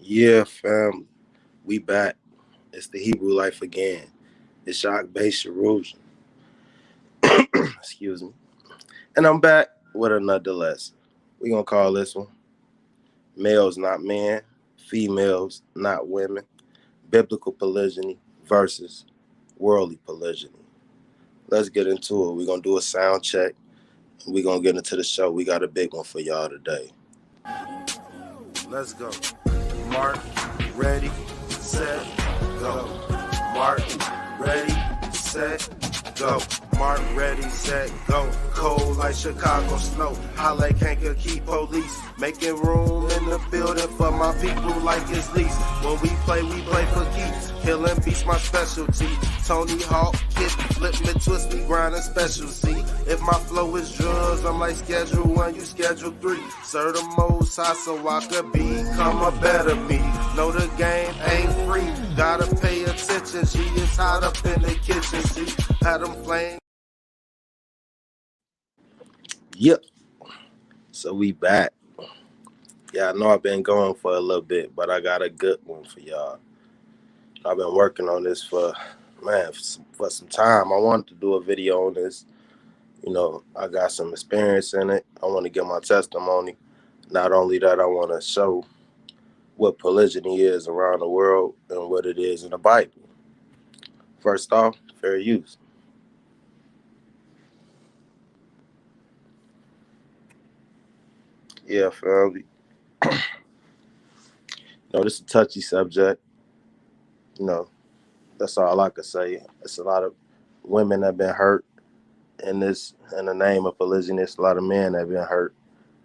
Yeah, fam, we back. It's the Hebrew life again. It's shock based erosion. Excuse me. And I'm back with another lesson. We gonna call this one Males Not Men, Females Not Women, Biblical Polygyny versus Worldly Polygyny. Let's get into it. We're gonna do a sound check. We're gonna get into the show. We got a big one for y'all today. Let's go. Mark, ready, set, go. Mark, ready, set, go. Mark, ready, set, go. Cold like Chicago snow. Holla can't keep police. Making room in the building for my people like it's lease. When we play for keeps. Killing beats my specialty. Tony Hawk, kick, flip me, twist me, grind a specialty. If my flow is drugs, I'm like schedule 1, you schedule 3. Serve the most high so I could become a better me. Know the game ain't free. Gotta pay attention. She is hot up in the kitchen. See, had them playing. Yep. So we back. Yeah, I know I've been going for a little bit, but I got a good one for y'all. I've been working on this for some time. I wanted to do a video on this. I got some experience in it. I want to give my testimony. Not only that, I want to show what polygyny is around the world and what it is in the Bible. First off, fair use. Yeah, family. This is a touchy subject. That's all I could say. It's a lot of women that have been hurt in the name of polygyny. It's a lot of men that have been hurt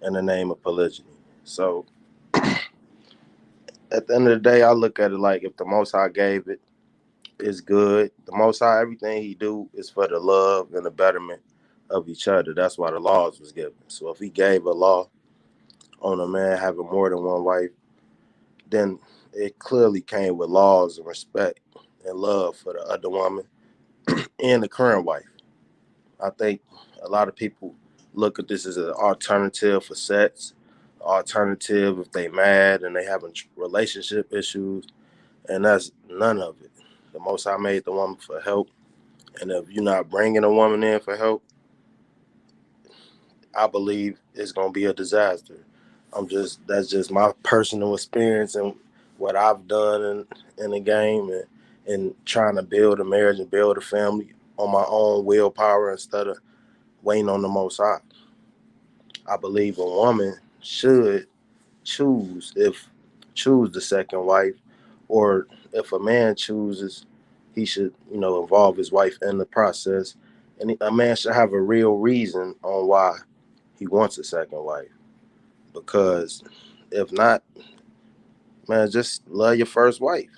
in the name of polygyny. So at the end of the day, I look at it like if the Most High gave it, it's good. The Most High, everything he do is for the love and the betterment of each other. That's why the laws was given. So if he gave a law on a man having more than one wife, then it clearly came with laws and respect and love for the other woman and the current wife. I think a lot of people look at this as an alternative for sex, alternative if they mad and they having relationship issues, and that's none of it. The Most High made the woman for help, and if you're not bringing a woman in for help, I believe it's gonna be a disaster. That's just my personal experience and what I've done in the game and trying to build a marriage and build a family on my own willpower instead of waiting on the Most High. I believe a woman should choose the second wife, or if a man chooses, he should involve his wife in the process, and a man should have a real reason on why he wants a second wife. Because if not, man, just love your first wife.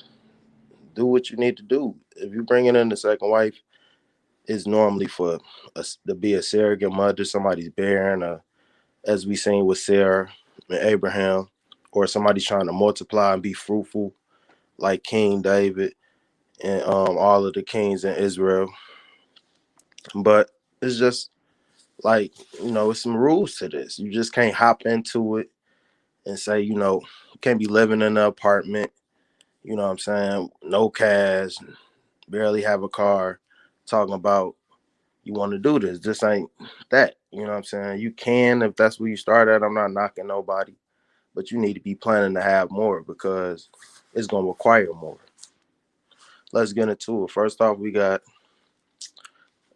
Do what you need to do. If you bring in the second wife, it's normally for us to be a surrogate mother, somebody's bearing, as we seen with Sarah and Abraham, or somebody's trying to multiply and be fruitful, like King David and all of the kings in Israel. But it's just like, it's some rules to this. You just can't hop into it and say, you can't be living in an apartment, you know what I'm saying, no cash, barely have a car, talking about you want to do this. This ain't that, you know what I'm saying? You can if that's where you start at. I'm not knocking nobody, but you need to be planning to have more because it's going to require more. Let's get into it. First off, we got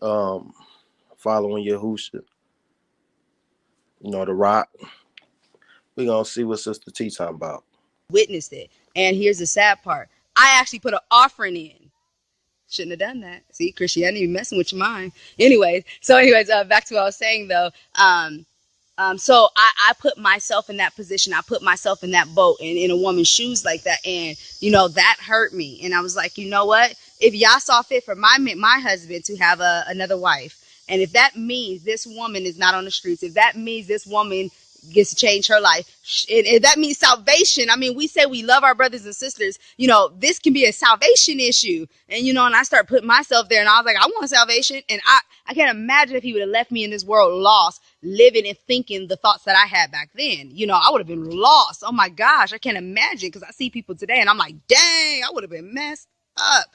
following Yahusha, the rock. We going to see what Sister T talking about. Witnessed it. And here's the sad part. I actually put an offering in. Shouldn't have done that. See, Christianity messing with your mind. Anyways, back to what I was saying though. So I put myself in that position. I put myself in that boat and in a woman's shoes like that. And, that hurt me. And I was like, you know what? If y'all saw fit for my husband to have another wife, and if that means this woman is not on the streets, if that means this woman gets to change her life. And that means salvation. I mean, we say we love our brothers and sisters. This can be a salvation issue. And I start putting myself there, and I was like, I want salvation. And I can't imagine if he would have left me in this world lost, living and thinking the thoughts that I had back then. I would have been lost. Oh my gosh, I can't imagine, because I see people today and I'm like, dang, I would have been messed up,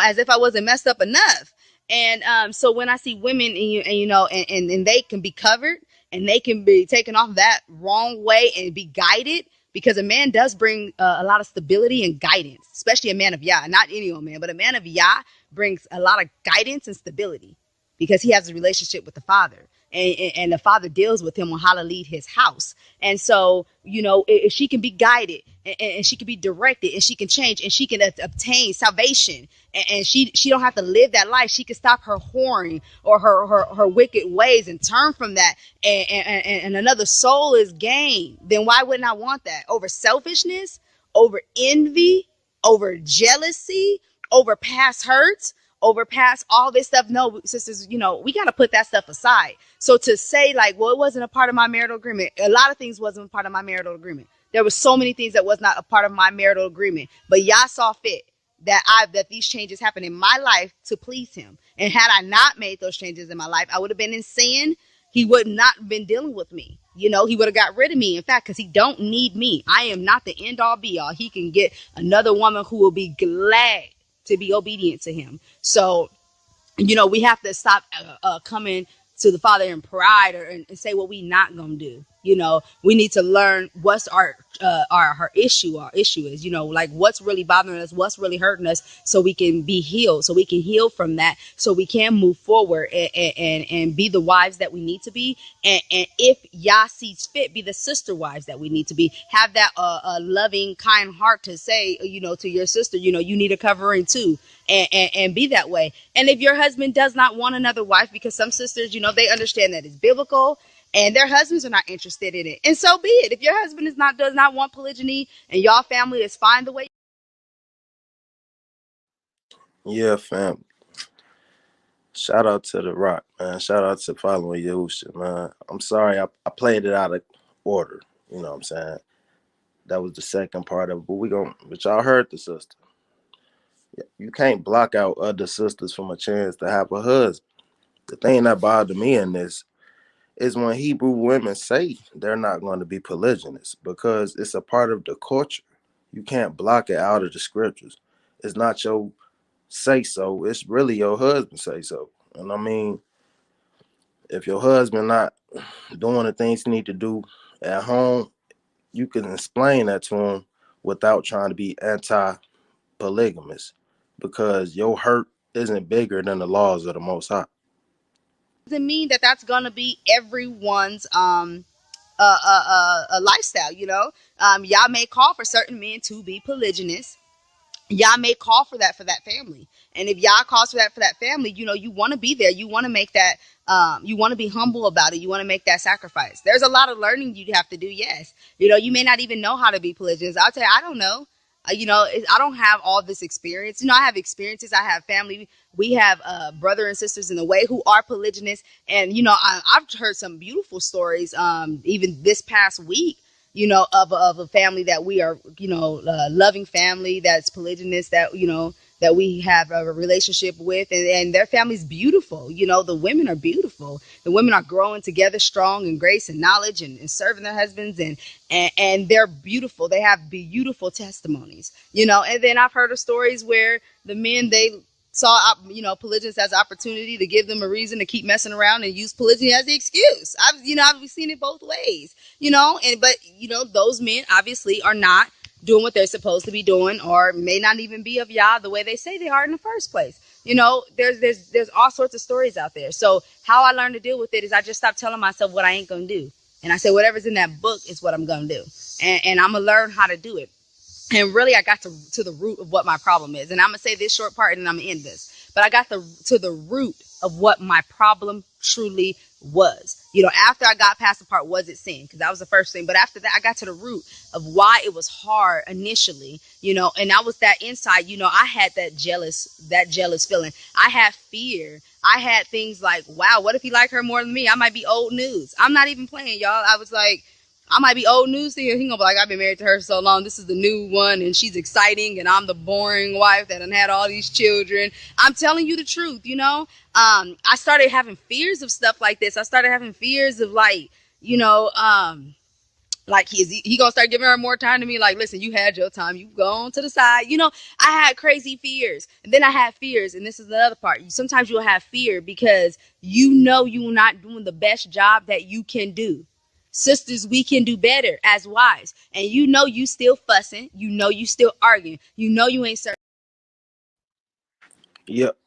as if I wasn't messed up enough. And so when I see women and they can be covered and they can be taken off that wrong way and be guided, because a man does bring a lot of stability and guidance, especially a man of Yah. Not any old man, but a man of Yah brings a lot of guidance and stability because he has a relationship with the Father. And the Father deals with him on how to lead his house. And so, if she can be guided and she can be directed and she can change and she can obtain salvation, and she don't have to live that life. She can stop her whoring or her wicked ways and turn from that, and another soul is gained. Then why wouldn't I want that over selfishness, over envy, over jealousy, over past hurts, over past all this stuff? No, sisters, we got to put that stuff aside. So to say like, well, it wasn't a part of my marital agreement. A lot of things wasn't a part of my marital agreement. There were so many things that was not a part of my marital agreement, but Yah saw fit that these changes happen in my life to please him. And had I not made those changes in my life, I would have been in sin. He would not been dealing with me. He would have got rid of me. In fact, because he don't need me. I am not the end all be all. He can get another woman who will be glad to be obedient to him. So, we have to stop coming to the Father in pride and say what we not gonna do. We need to learn what's our issue. Our issue is, like what's really bothering us, what's really hurting us, so we can be healed, so we can heal from that, so we can move forward and be the wives that we need to be. And if Yah sees fit, be the sister wives that we need to be. Have that loving, kind heart to say, to your sister, you need a covering too. And be that way. And if your husband does not want another wife, because some sisters, they understand that it's biblical and their husbands are not interested in it, and so be it. If your husband does not want polygyny and y'all family is fine the way. Yeah, fam. Shout out to The Rock, man. Shout out to following Yahusha, man. I'm sorry I played it out of order. You know what I'm saying? That was the second part of it. But y'all heard the sister. You can't block out other sisters from a chance to have a husband. The thing that bothered me in this is when Hebrew women say they're not going to be polygynous, because it's a part of the culture. You can't block it out of the scriptures. It's not your say so. It's really your husband say so. And I mean, if your husband not doing the things he need to do at home, you can explain that to him without trying to be anti-polygamous, because your hurt isn't bigger than the laws of the Most High. Doesn't mean that that's gonna be everyone's lifestyle. Y'all may call for certain men to be polygynous. Y'all may call for that family. And if y'all calls for that family, you want to be there. You want to make that, you want to be humble about it. You want to make that sacrifice. There's a lot of learning you'd have to do. Yes. You may not even know how to be polygynous. I'll tell you, I don't know. I don't have all this experience. I have experiences. I have family. We have brother and sisters in the way who are polygynous. And, I've heard some beautiful stories, even this past week, of a family that we are, loving family that's polygynous, that, that we have a relationship with, and their family's beautiful. The women are beautiful. The women are growing together strong in grace and knowledge and serving their husbands, and they're beautiful. They have beautiful testimonies, and then I've heard of stories where the men, they saw, polygynous as an opportunity to give them a reason to keep messing around and use polygyny as the excuse. I've seen it both ways, but those men obviously are not doing what they're supposed to be doing, or may not even be of Yah the way they say they are in the first place. There's all sorts of stories out there. So how I learned to deal with it is I just stopped telling myself what I ain't gonna do. And I said, whatever's in that book is what I'm gonna do. And I'm gonna learn how to do it. And really, I got to the root of what my problem is. And I'm going to say this short part and I'm going to end this. But I got to the root of what my problem truly was. After I got past the part, was it sin? Because that was the first thing. But after that, I got to the root of why it was hard initially, and that was that inside, I had that jealous feeling. I had fear. I had things like, wow, what if he liked her more than me? I might be old news. I'm not even playing, y'all. I was like, I might be old news to him. He gonna be like, I've been married to her so long. This is the new one, and she's exciting, and I'm the boring wife that done had all these children. I'm telling you the truth, you know. I started having fears of stuff like this. I started having fears of like, you know, like he gonna start giving her more time to me. Like, listen, you had your time. You go on to the side. You know, I had crazy fears, and then I had fears, and this is the other part. Sometimes you'll have fear because you know you're not doing the best job that you can do. Sisters, we can do better as wives, and you know you still fussing. You know you still arguing. You know you ain't serving. Yep,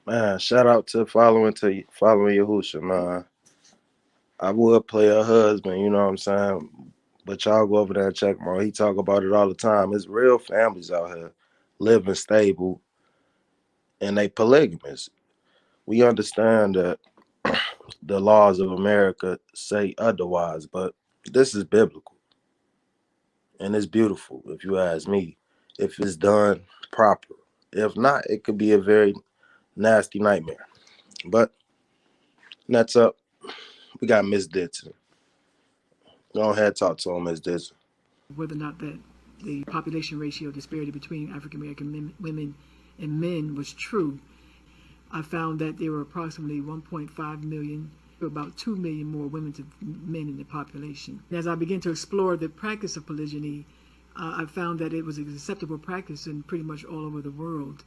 man. Shout out to following Yahusha, man. I would play a husband, you know what I'm saying? But y'all go over there and check him out. He talk about it all the time. It's real families out here living stable and they polygamous. We understand that the laws of America say otherwise, but this is biblical and it's beautiful, if you ask me, if it's done proper. If not, it could be a very nasty nightmare. But that's up. We got Miss Ditson. Go ahead, talk to him, Miss Ditson. Whether or not that the population ratio disparity between African American women and men was true, I found that there were approximately 1.5 million, about 2 million more women to men in the population. And as I began to explore the practice of polygyny, I found that it was an acceptable practice in pretty much all over the world,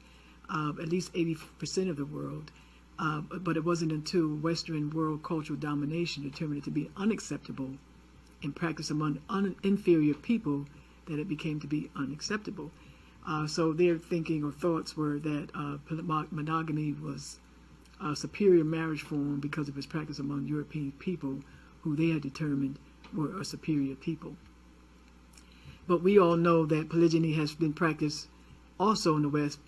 at least 80% of the world. But it wasn't until Western world cultural domination determined it to be unacceptable in practice among inferior people that it became to be unacceptable. So their thinking or thoughts were that monogamy was a superior marriage form because of its practice among European people who they had determined were a superior people. But we all know that polygyny has been practiced also in the West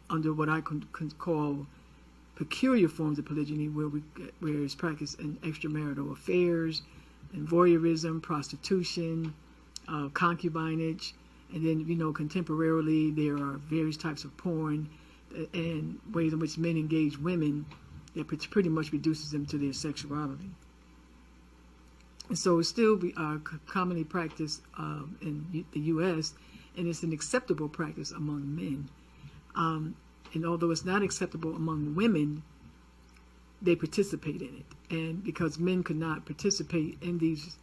under what I can call peculiar forms of polygyny, where it's practiced in extramarital affairs, and voyeurism, prostitution, concubinage, and then, you know, contemporarily there are various types of porn and ways in which men engage women that pretty much reduces them to their sexuality. And so it's still commonly practiced in the U.S., and it's an acceptable practice among men. And although it's not acceptable among women, they participate in it. And because men could not participate in these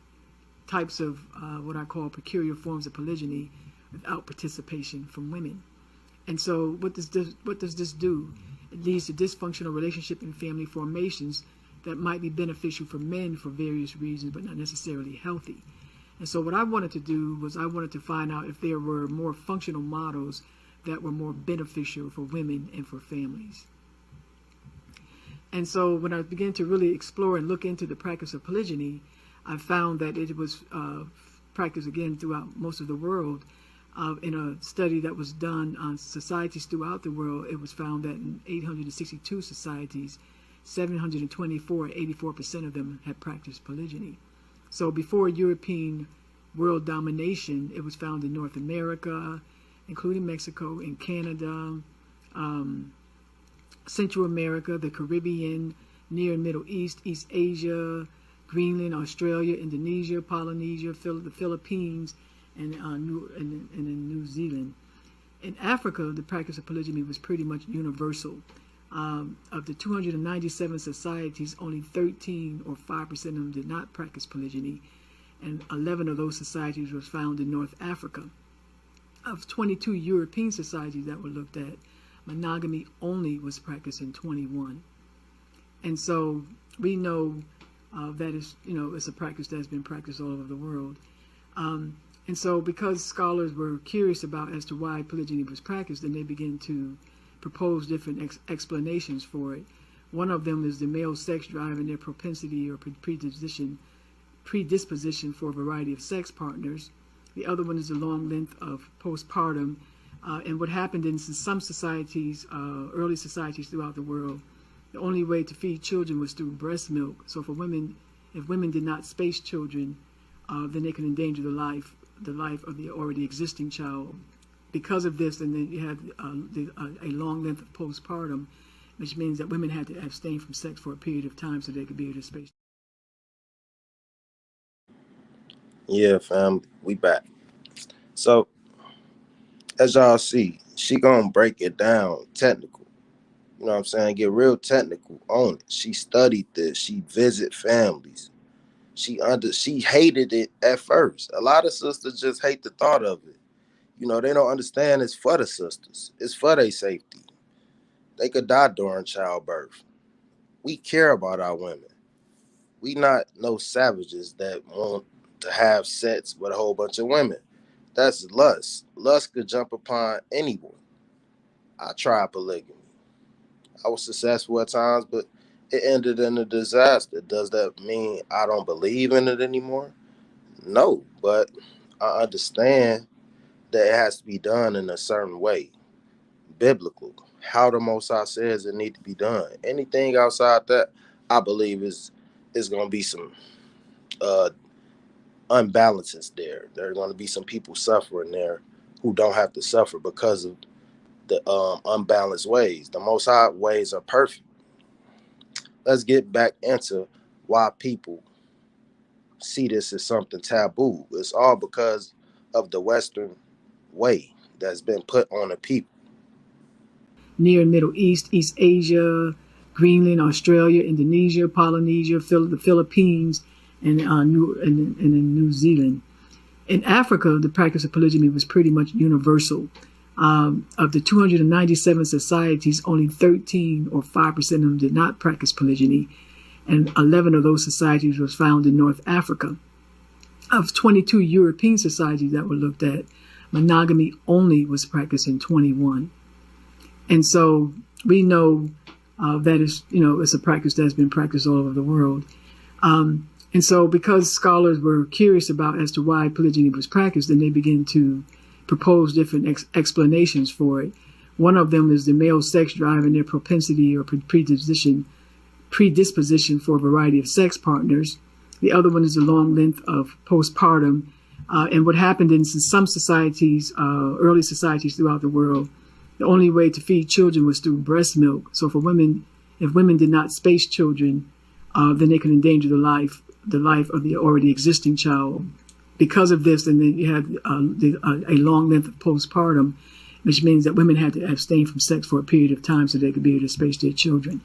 types of what I call peculiar forms of polygyny without participation from women. And so what does this do? It leads to dysfunctional relationship and family formations that might be beneficial for men for various reasons, but not necessarily healthy. And so what I wanted to do was I wanted to find out if there were more functional models that were more beneficial for women and for families. And so when I began to really explore and look into the practice of polygyny, I found that it was practiced again throughout most of the world. In a study that was done on societies throughout the world, it was found that in 862 societies, 724, 84% of them had practiced polygyny. So before European world domination, it was found in North America, including Mexico and Canada, Central America, the Caribbean, Near and Middle East, East Asia, Greenland, Australia, Indonesia, Polynesia, the Philippines, and in New Zealand. In Africa, the practice of polygyny was pretty much universal. Of the 297 societies, only 13 or 5% of them did not practice polygyny, and 11 of those societies was found in North Africa. Of 22 European societies that were looked at, monogamy only was practiced in 21. And so we know that is, you know, it's a practice that's been practiced all over the world. And so because scholars were curious about as to why polygyny was practiced, then they began to propose different explanations for it. One of them is the male sex drive and their propensity or predisposition for a variety of sex partners. The other one is the long length of postpartum. And what happened in some societies, early societies throughout the world, the only way to feed children was through breast milk. So for women, if women did not space children, then they could endanger the life of the already existing child. Because of this, and then you had a long length of postpartum, which means that women had to abstain from sex for a period of time so they could be able to space. Yeah, fam, we back. So, as y'all see, she gonna break it down technical. You know what I'm saying? Get real technical on it. She studied this. She visit families. She hated it at first. A lot of sisters just hate the thought of it. You know, they don't understand it's for the sisters. It's for their safety. They could die during childbirth. We care about our women. We not no savages that want to have sex with a whole bunch of women. That's lust. Lust could jump upon anyone. I tried polygamy. I was successful at times, but it ended in a disaster. Does that mean I don't believe in it anymore? No, but I understand that it has to be done in a certain way, biblical. How the Most High says it need to be done. Anything outside that, I believe is going to be some uh, unbalances there. There are going to be some people suffering there who don't have to suffer because of the unbalanced ways. The Most High ways are perfect. Let's get back into why people see this as something taboo. It's all because of the Western way that's been put on the people. Near and Middle East, East Asia, Greenland, Australia, Indonesia, Polynesia, the Philippines, and New Zealand. In Africa, the practice of polygyny was pretty much universal. Of the 297 societies, only 13 or 5% of them did not practice polygyny, and 11 of those societies was found in North Africa. Of 22 European societies that were looked at, monogamy only was practiced in 21. And so we know that it's a practice that's been practiced all over the world. And so because scholars were curious about as to why polygyny was practiced, then they began to propose different explanations for it. One of them is the male sex drive and their propensity or predisposition for a variety of sex partners. The other one is the long length of postpartum. And what happened in some societies, early societies throughout the world, the only way to feed children was through breast milk. So if women did not space children, then they could endanger the life of the already existing child. Because of this, and then you have a long length of postpartum, which means that women had to abstain from sex for a period of time so they could be able to space their children.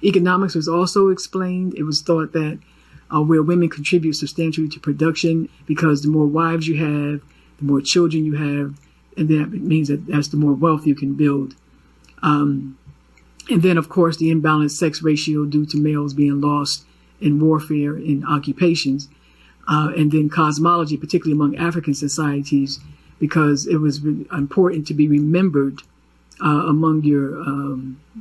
Economics was also explained. It was thought that where women contribute substantially to production, because the more wives you have, the more children you have, and that means that's the more wealth you can build. And then, of course, the imbalanced sex ratio due to males being lost in warfare in occupations. And then cosmology, particularly among African societies, because it was important to be remembered among your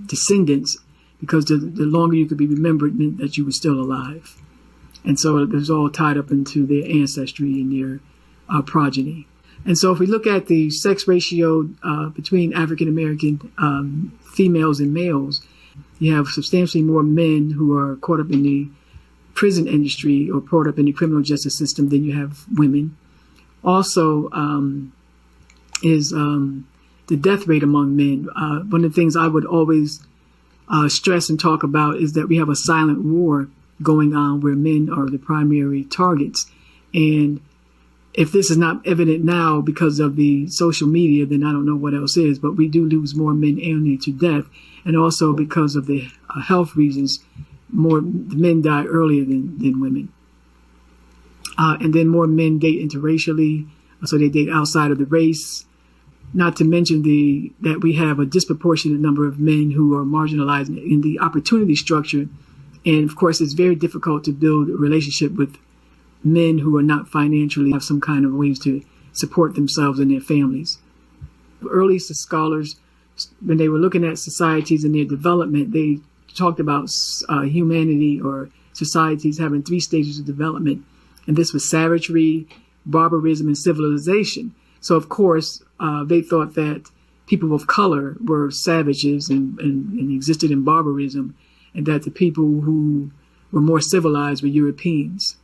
descendants, because the longer you could be remembered meant that you were still alive. And so it was all tied up into their ancestry and their progeny. And so if we look at the sex ratio between African American females and males, you have substantially more men who are caught up in the prison industry or caught up in the criminal justice system than you have women. Also is the death rate among men. One of the things I would always stress and talk about is that we have a silent war going on where men are the primary targets. And if this is not evident now because of the social media, then I don't know what else is, but we do lose more men annually to death. And also because of the health reasons, more men die earlier than women. And then more men date interracially, so they date outside of the race. Not to mention that we have a disproportionate number of men who are marginalized in the opportunity structure. And of course, it's very difficult to build a relationship with men who are not financially have some kind of ways to support themselves and their families. Early scholars, when they were looking at societies and their development, they talked about humanity or societies having 3 stages of development. And this was savagery, barbarism, and civilization. So, of course, they thought that people of color were savages and existed in barbarism, and that the people who were more civilized were Europeans.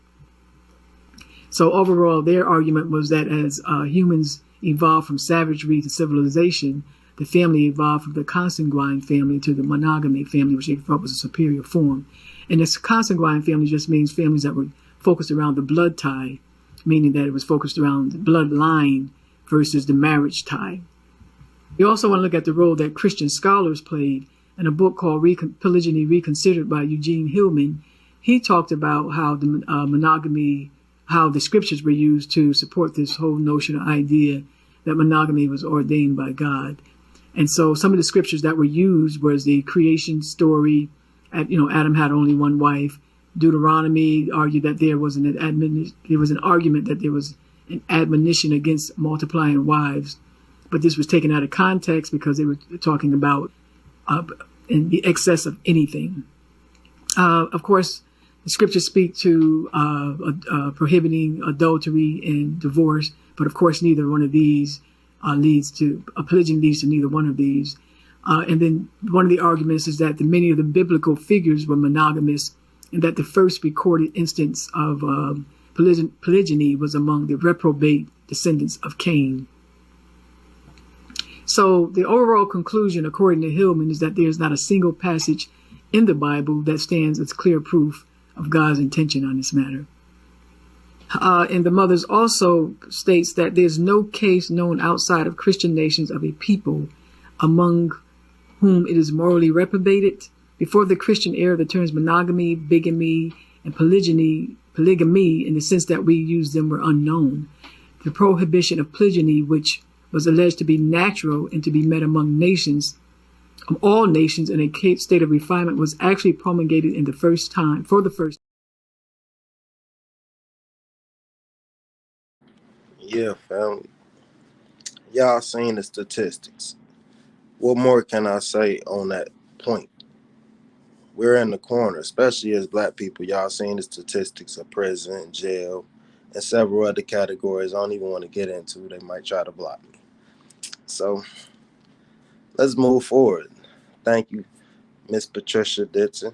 So overall, their argument was that as humans evolved from savagery to civilization, the family evolved from the consanguine family to the monogamy family, which they thought was a superior form. And this consanguine family just means families that were focused around the blood tie, meaning that it was focused around the bloodline versus the marriage tie. We also want to look at the role that Christian scholars played. In a book called Polygyny Reconsidered by Eugene Hillman, he talked about how the monogamy, how the scriptures were used to support this whole notion or idea that monogamy was ordained by God. And so some of the scriptures that were used was the creation story. Adam had only one wife. Deuteronomy argued that there was an argument that there was an admonition against multiplying wives, but this was taken out of context because they were talking about in the excess of anything. Of course, the scriptures speak to prohibiting adultery and divorce, but of course, neither one of these polygyny leads to neither one of these. And then one of the arguments is that many of the biblical figures were monogamous, and that the first recorded instance of polygyny was among the reprobate descendants of Cain. So the overall conclusion, according to Hillman, is that there is not a single passage in the Bible that stands as clear proof of God's intention on this matter. And the Mothers also states that there's no case known outside of Christian nations of a people among whom it is morally reprobated. Before the Christian era, the terms monogamy, bigamy, and polygamy, in the sense that we use them, were unknown. The prohibition of polygyny, which was alleged to be natural and to be met among nations, all nations in a state of refinement, was actually promulgated for the first time. Yeah, family. Y'all seen the statistics. What more can I say on that point? We're in the corner, especially as black people. Y'all seen the statistics of prison, jail, and several other categories I don't even want to get into. They might try to block me. So let's move forward. Thank you, Miss Patricia Ditson.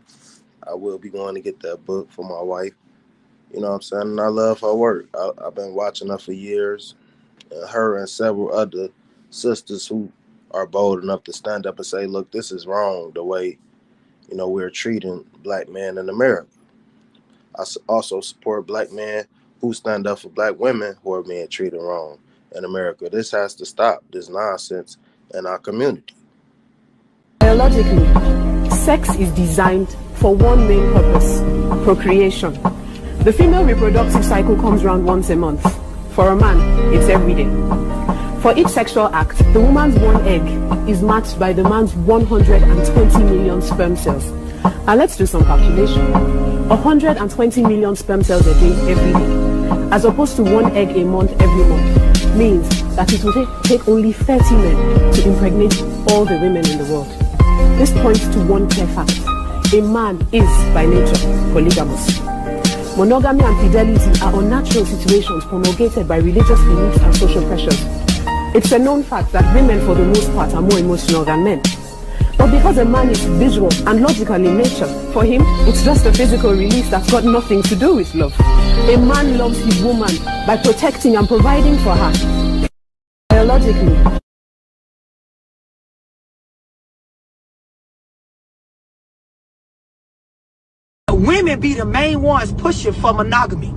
I will be going to get that book for my wife. You know what I'm saying? And I love her work. I've been watching her for years. Her and several other sisters who are bold enough to stand up and say, look, this is wrong, the way, we're treating black men in America. I also support black men who stand up for black women who are being treated wrong in America. This has to stop, this nonsense in our community. Biologically, sex is designed for one main purpose: procreation. The female reproductive cycle comes around once a month. For a man, it's every day. For each sexual act, the woman's one egg is matched by the man's 120 million sperm cells. Now let's do some calculation. 120 million sperm cells a day every day, as opposed to one egg a month every month, means that it will take only 30 men to impregnate all the women in the world. This points to one clear fact: a man is by nature polygamous. Monogamy and fidelity are unnatural situations promulgated by religious beliefs and social pressures. It's a known fact that women, for the most part, are more emotional than men. But because a man is visual and logical in nature, for him, it's just a physical release that's got nothing to do with love. A man loves his woman by protecting and providing for her. Biologically, women be the main ones pushing for monogamy.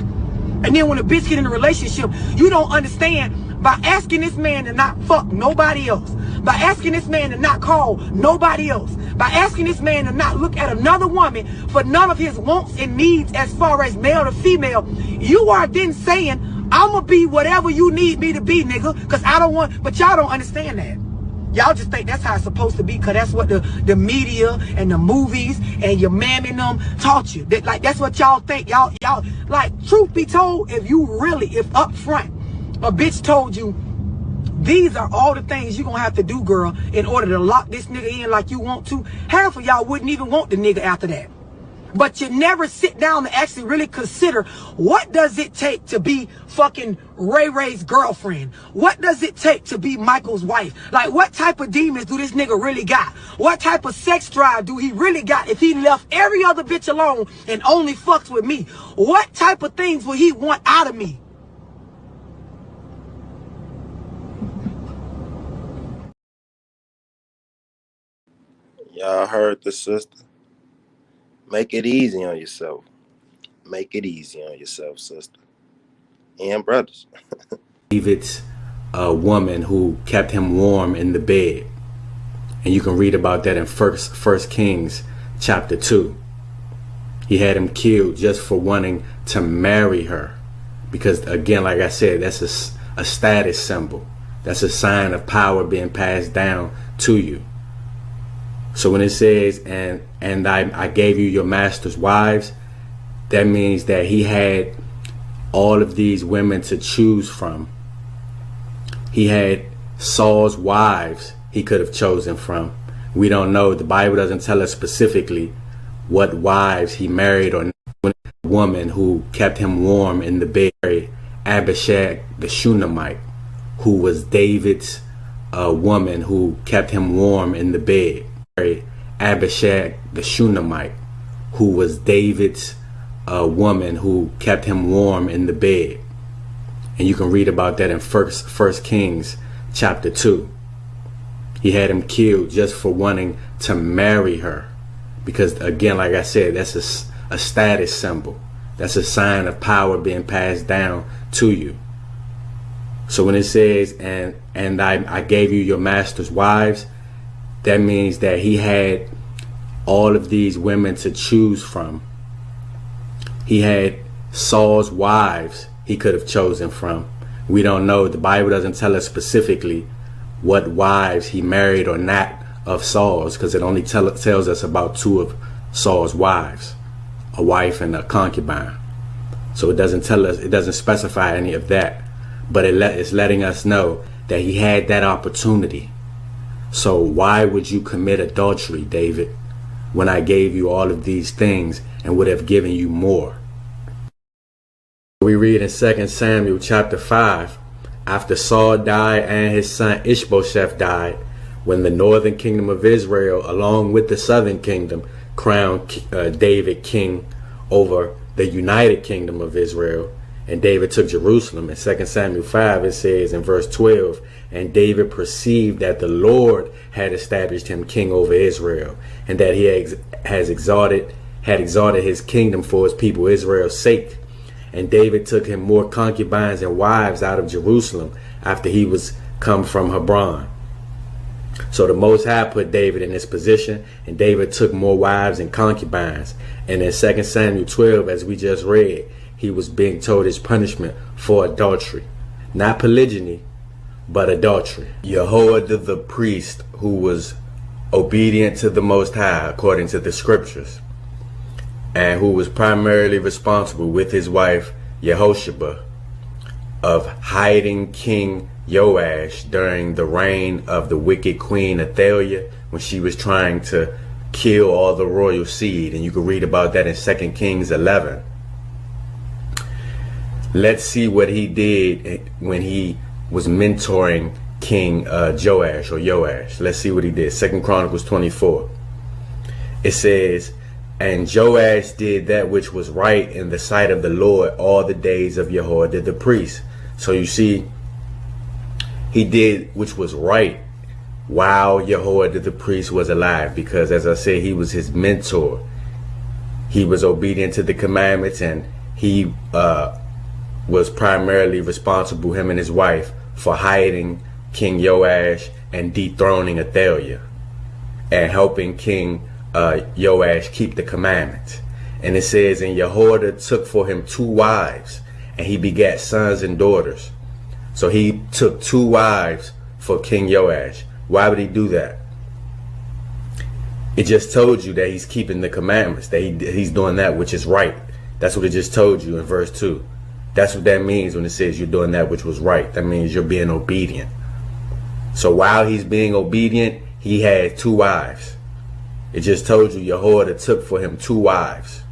And then when a bitch get in a relationship, you don't understand, by asking this man to not fuck nobody else, by asking this man to not call nobody else, by asking this man to not look at another woman for none of his wants and needs as far as male to female, you are then saying, I'ma be whatever you need me to be, nigga, because I don't want, but y'all don't understand that. Y'all just think that's how it's supposed to be, because that's what the media and the movies and your man and them taught you. That's what y'all think. Y'all, like, truth be told, if up front a bitch told you, these are all the things you're going to have to do, girl, in order to lock this nigga in like you want to, half of y'all wouldn't even want the nigga after that. But you never sit down and actually really consider, what does it take to be fucking Ray Ray's girlfriend? What does it take to be Michael's wife? Like, what type of demons do this nigga really got? What type of sex drive do he really got if he left every other bitch alone and only fucks with me? What type of things will he want out of me? Y'all heard the sister. Make it easy on yourself. Make it easy on yourself, sister. and brothers. David's woman who kept him warm in the bed. And you can read about that in First Kings chapter 2. He had him killed just for wanting to marry her. Because again, like I said, that's a status symbol. That's a sign of power being passed down to you. So when it says, and I gave you your master's wives, that means that he had all of these women to choose from. He had Saul's wives he could have chosen from. We don't know. The Bible doesn't tell us specifically what wives he married or not. A woman who kept him warm in the bed, Abishag the Shunammite, who was David's woman who kept him warm in the bed. Abishag the Shunammite, who was David's woman who kept him warm in the bed. And you can read about that in First Kings chapter 2. He had him killed just for wanting to marry her. Because again, like I said, that's a status symbol. That's a sign of power being passed down to you. So when it says, and I gave you your master's wives, that means that he had all of these women to choose from. He had Saul's wives he could have chosen from. We don't know. The Bible doesn't tell us specifically what wives he married or not of Saul's, because it only tells us about two of Saul's wives, a wife and a concubine. So it doesn't tell us, it doesn't specify any of that, but it's letting us know that he had that opportunity. So why would you commit adultery, David, when I gave you all of these things and would have given you more? We read in 2 Samuel chapter 5, after Saul died and his son Ishbosheth died, when the northern kingdom of Israel, along with the southern kingdom, crowned David king over the united kingdom of Israel, and David took Jerusalem. In 2 Samuel 5, it says in verse 12, and David perceived that the Lord had established him king over Israel, and that he had exalted his kingdom for his people Israel's sake. And David took him more concubines and wives out of Jerusalem after he was come from Hebron. So the Most High put David in this position, and David took more wives and concubines. And in 2 Samuel 12, as we just read, he was being told his punishment for adultery. Not polygyny, but adultery. Jehoiada the priest, who was obedient to the Most High according to the scriptures, and who was primarily responsible with his wife Yehosheba of hiding King Joash during the reign of the wicked queen Athaliah, when she was trying to kill all the royal seed. And you can read about that in 2 Kings 11. Let's see what he did when he was mentoring King Joash. Let's see what he did. 2 Chronicles 24. It says, and Joash did that which was right in the sight of the Lord all the days of Jehoiada the priest. So you see, he did which was right while Jehoiada the priest was alive, because as I said, he was his mentor. He was obedient to the commandments, and he was primarily responsible, him and his wife, for hiding King Joash and dethroning Athaliah and helping King Joash keep the commandments. And it says, and Jehoiada took for him 2 wives, and he begat sons and daughters. So he took 2 wives for King Joash. Why would he do that? It just told you that he's keeping the commandments, that he's doing that which is right. That's what it just told you in verse 2. That's what that means when it says you're doing that which was right. That means you're being obedient. So while he's being obedient, he had 2 wives. It just told you Jehoiada took for him 2 wives.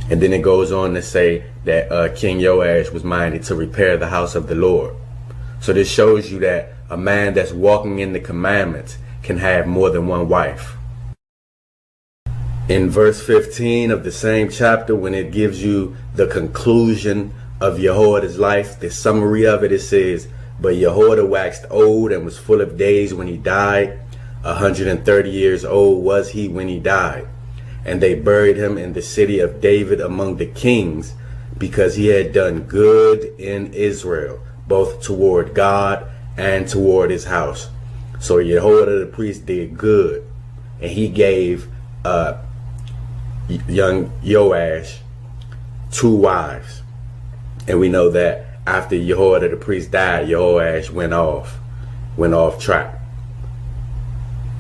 And then it goes on to say that King Joash was minded to repair the house of the Lord. So this shows you that a man that's walking in the commandments can have more than 1 wife. In verse 15 of the same chapter, when it gives you the conclusion of Jehoiada's life, the summary of it, it says, but Jehoiada waxed old and was full of days when he died. 130 years old was he when he died. And they buried him in the city of David among the kings, because he had done good in Israel, both toward God and toward his house. So Jehoiada the priest did good, and he gave young Joash 2 wives. And we know that after Jehoiada the priest died, Joash went off track.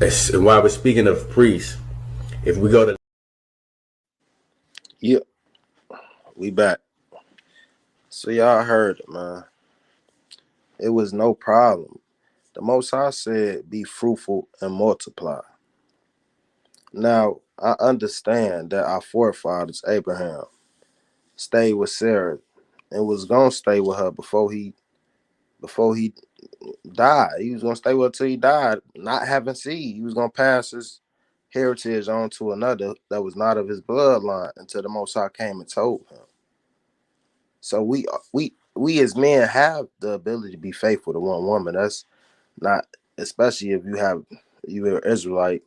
And while we're speaking of priests, if we go to we back. So y'all heard it, man. It was no problem. The Most High said, be fruitful and multiply. Now, I understand that our forefathers, Abraham, stayed with Sarah and was going to stay with her before he died. He was going to stay with her till he died, not having seed. He was going to pass his heritage on to another that was not of his bloodline until the Most High came and told him. So we as men have the ability to be faithful to one woman. That's not, especially if you're Israelite,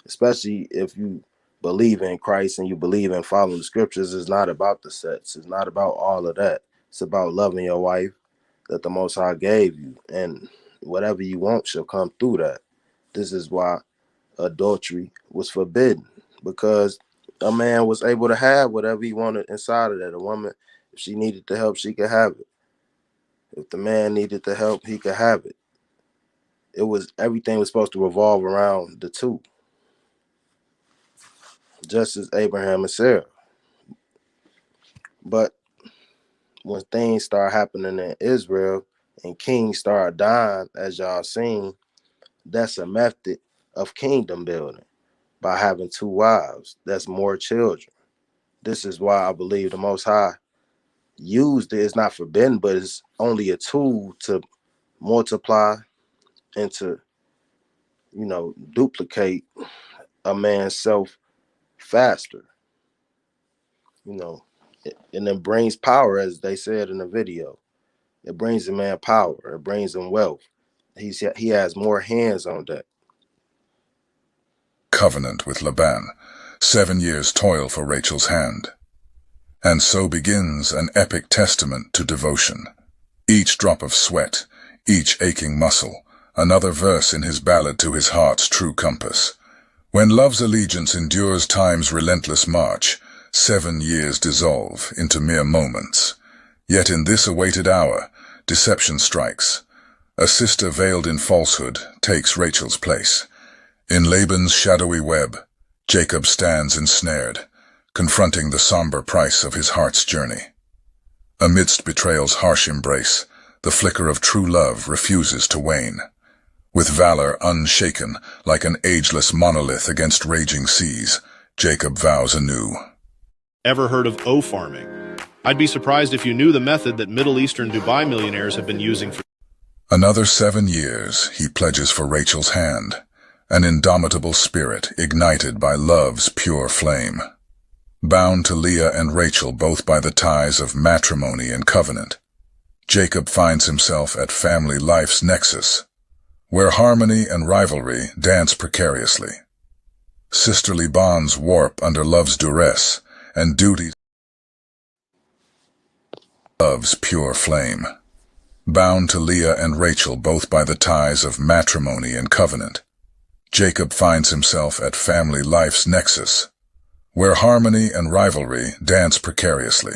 especially if you believe in Christ and you believe in following the scriptures. It's not about the sex. It's not about all of that. It's about loving your wife that the Most High gave you, and whatever you want shall come through that. This is why adultery was forbidden, because a man was able to have whatever he wanted inside of that. A woman, if she needed the help, she could have it. If the man needed the help, he could have it. Everything was supposed to revolve around the two, just as Abraham and Sarah. But when things start happening in Israel and kings start dying, as y'all seen, that's a method of kingdom building by having 2 wives. That's more children. This is why I believe the Most High used it. It's not forbidden, but it's only a tool to multiply and to, duplicate a man's self faster. And it brings power, as they said in the video. It brings a man power. It brings him wealth. He has more hands on deck. Covenant with Laban, 7 years toil for Rachel's hand. And so begins an epic testament to devotion. Each drop of sweat, each aching muscle, another verse in his ballad to his heart's true compass. When love's allegiance endures time's relentless march, 7 years dissolve into mere moments. Yet in this awaited hour, deception strikes. A sister veiled in falsehood takes Rachel's place. In Laban's shadowy web, Jacob stands ensnared, confronting the somber price of his heart's journey. Amidst betrayal's harsh embrace, the flicker of true love refuses to wane. With valor unshaken, like an ageless monolith against raging seas, Jacob vows anew. Ever heard of O farming? I'd be surprised if you knew the method that Middle Eastern Dubai millionaires have been using for Another 7 years he pledges for Rachel's hand, an indomitable spirit ignited by love's pure flame. Bound to Leah and Rachel both by the ties of matrimony and covenant, Jacob finds himself at family life's nexus, where harmony and rivalry dance precariously. Sisterly bonds warp under love's duress, and duty love's pure flame. Bound to Leah and Rachel both by the ties of matrimony and covenant, Jacob finds himself at family life's nexus, where harmony and rivalry dance precariously.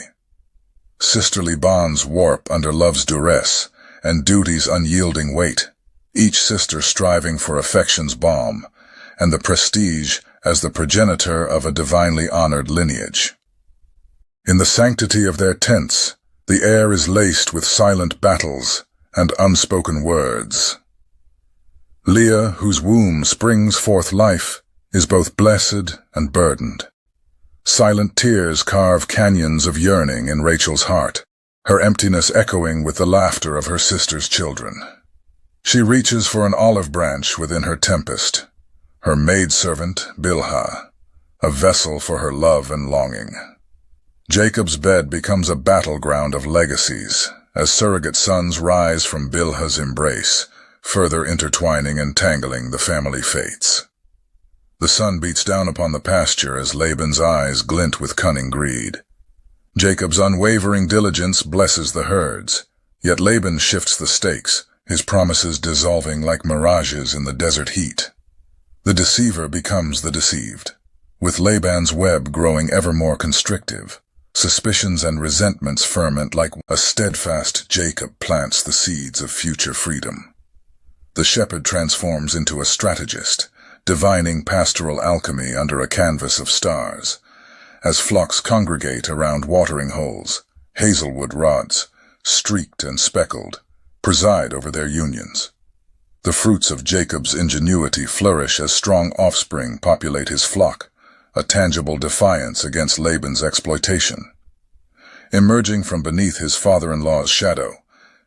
Sisterly bonds warp under love's duress and duty's unyielding weight, each sister striving for affection's balm and the prestige as the progenitor of a divinely honored lineage. In the sanctity of their tents, the air is laced with silent battles and unspoken words. Leah, whose womb springs forth life, is both blessed and burdened. Silent tears carve canyons of yearning in Rachel's heart, her emptiness echoing with the laughter of her sister's children. She reaches for an olive branch within her tempest, her maidservant, Bilhah, a vessel for her love and longing. Jacob's bed becomes a battleground of legacies, as surrogate sons rise from Bilhah's embrace, further intertwining and tangling the family fates. The sun beats down upon the pasture as Laban's eyes glint with cunning greed. Jacob's unwavering diligence blesses the herds, yet Laban shifts the stakes, his promises dissolving like mirages in the desert heat. The deceiver becomes the deceived, with Laban's web growing ever more constrictive. Suspicions and resentments ferment like a steadfast Jacob plants the seeds of future freedom. The shepherd transforms into a strategist, divining pastoral alchemy under a canvas of stars. As flocks congregate around watering holes, hazelwood rods, streaked and speckled, preside over their unions. The fruits of Jacob's ingenuity flourish as strong offspring populate his flock, a tangible defiance against Laban's exploitation. Emerging from beneath his father-in-law's shadow,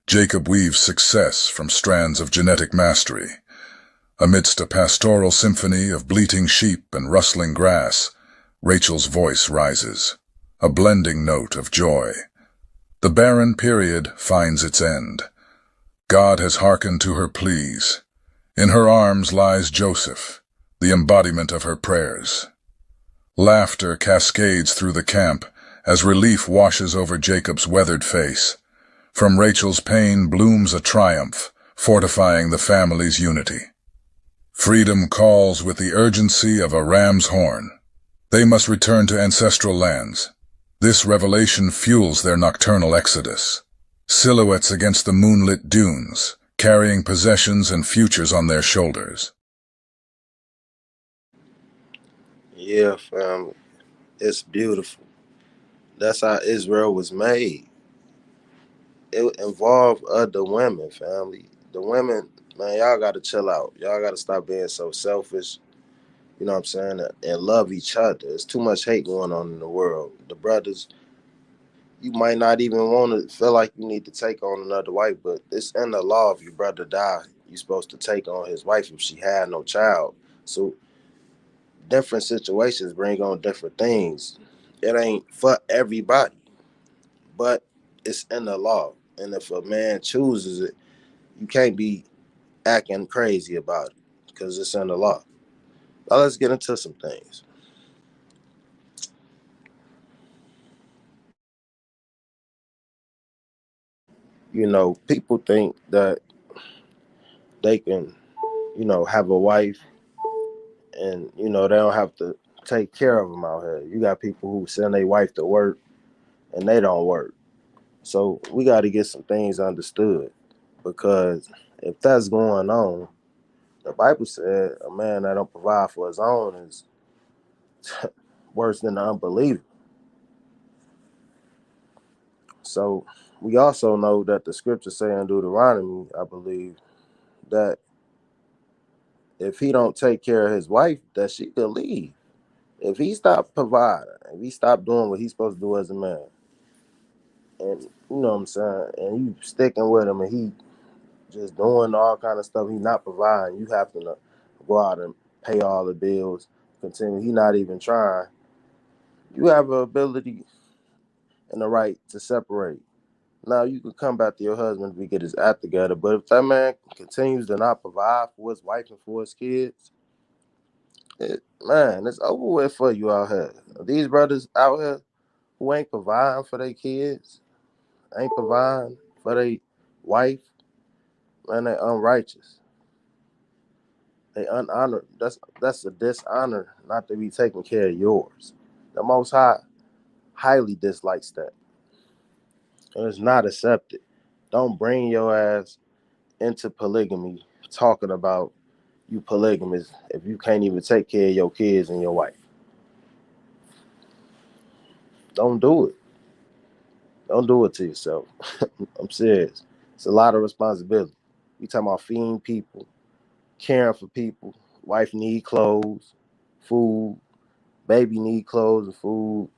Jacob weaves success from strands of genetic mastery. Amidst a pastoral symphony of bleating sheep and rustling grass, Rachel's voice rises, a blending note of joy. The barren period finds its end. God has hearkened to her pleas. In her arms lies Joseph, the embodiment of her prayers. Laughter cascades through the camp as relief washes over Jacob's weathered face. From Rachel's pain blooms a triumph, fortifying the family's unity. Freedom calls with the urgency of a ram's horn. They must return to ancestral lands. This revelation fuels their nocturnal exodus. Silhouettes against the moonlit dunes, carrying possessions and futures on their shoulders. Yeah, family. It's beautiful. That's how Israel was made. It involved other women, family. The women, man, y'all got to chill out. Y'all got to stop being so selfish. You know what I'm saying? And love each other. There's too much hate going on in the world. The brothers, you might not even want to feel like you need to take on another wife, but it's in the law. If your brother die, you're supposed to take on his wife if she had no child. So different situations bring on different things. It ain't for everybody, but it's in the law. And if a man chooses it, you can't be acting crazy about it because it's in the law. Now let's get into some things. You know, people think that they can, have a wife and, they don't have to take care of them out here. You got people who send their wife to work and they don't work. So we got to get some things understood because if that's going on, the Bible said a man that don't provide for his own is worse than an unbeliever. So we also know that the scriptures say in Deuteronomy, I believe, that if he don't take care of his wife, that she could leave. If he stopped providing, if he stopped doing what he's supposed to do as a man, and you know what I'm saying, and you sticking with him and he just doing all kind of stuff, he not providing, you have to go out and pay all the bills, continue, he not even trying, you have the ability and the right to separate. Now you can come back to your husband if he get his act together, but if that man continues to not provide for his wife and for his kids, man, it's over with for you out here. These brothers out here who ain't providing for their kids, ain't providing for their wife, man, they unrighteous. They unhonored. That's a dishonor not to be taking care of yours. The Most High highly dislikes that, and it's not accepted. Don't bring your ass into polygamy talking about you polygamous if you can't even take care of your kids and your wife. Don't do it. Don't do it to yourself. I'm serious. It's a lot of responsibility. We talking about feeding people, caring for people. Wife need clothes, food. Baby need clothes and food.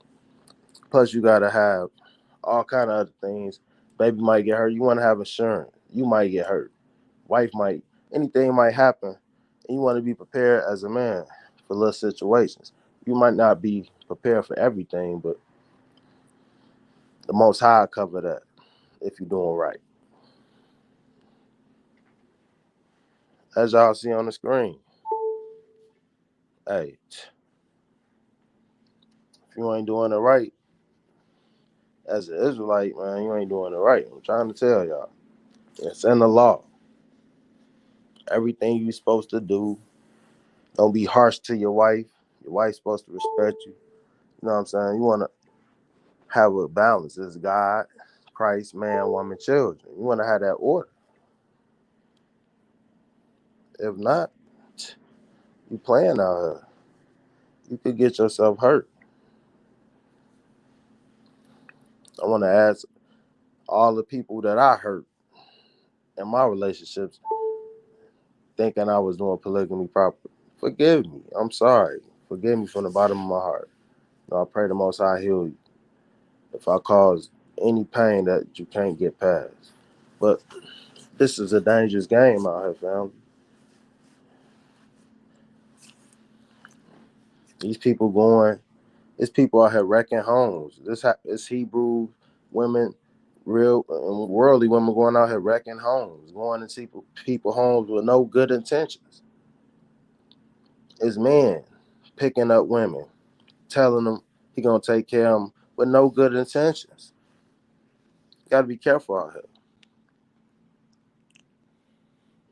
Plus, you gotta have all kind of other things. Baby might get hurt. You want to have insurance. You might get hurt. Wife might. Anything might happen, and you want to be prepared as a man for little situations. You might not be prepared for everything, but the Most High cover that if you're doing right. As y'all see on the screen, hey, if you ain't doing it right, As an Israelite, man, you ain't doing it right. I'm trying to tell y'all. It's in the law. Everything you supposed to do. Don't be harsh to your wife. Your wife's supposed to respect you. You know what I'm saying? You want to have a balance. It's God, Christ, man, woman, children. You want to have that order. If not, you playing out here. You could get yourself hurt. I want to ask all the people that I hurt in my relationships thinking I was doing polygamy proper. Forgive me. I'm sorry. Forgive me from the bottom of my heart. I pray the Most High heal you if I cause any pain that you can't get past. But this is a dangerous game out here, family. These people out here wrecking homes. It's Hebrew women, real worldly women going out here wrecking homes, going into people homes with no good intentions. It's men picking up women, telling them he gonna take care of them with no good intentions. Gotta be careful out here.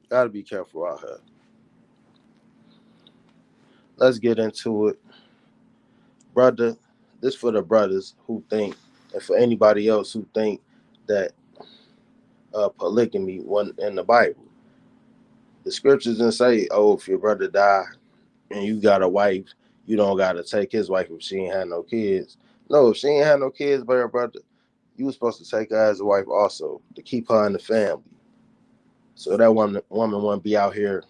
Gotta be careful out here. Let's get into it. Brother, this for the brothers who think, and for anybody else who think that polygamy wasn't in the Bible. The scriptures didn't say, oh, if your brother die and you got a wife, you don't got to take his wife if she ain't had no kids. No, if she ain't had no kids by her brother, you was supposed to take her as a wife also to keep her in the family. So that woman wouldn't be out here,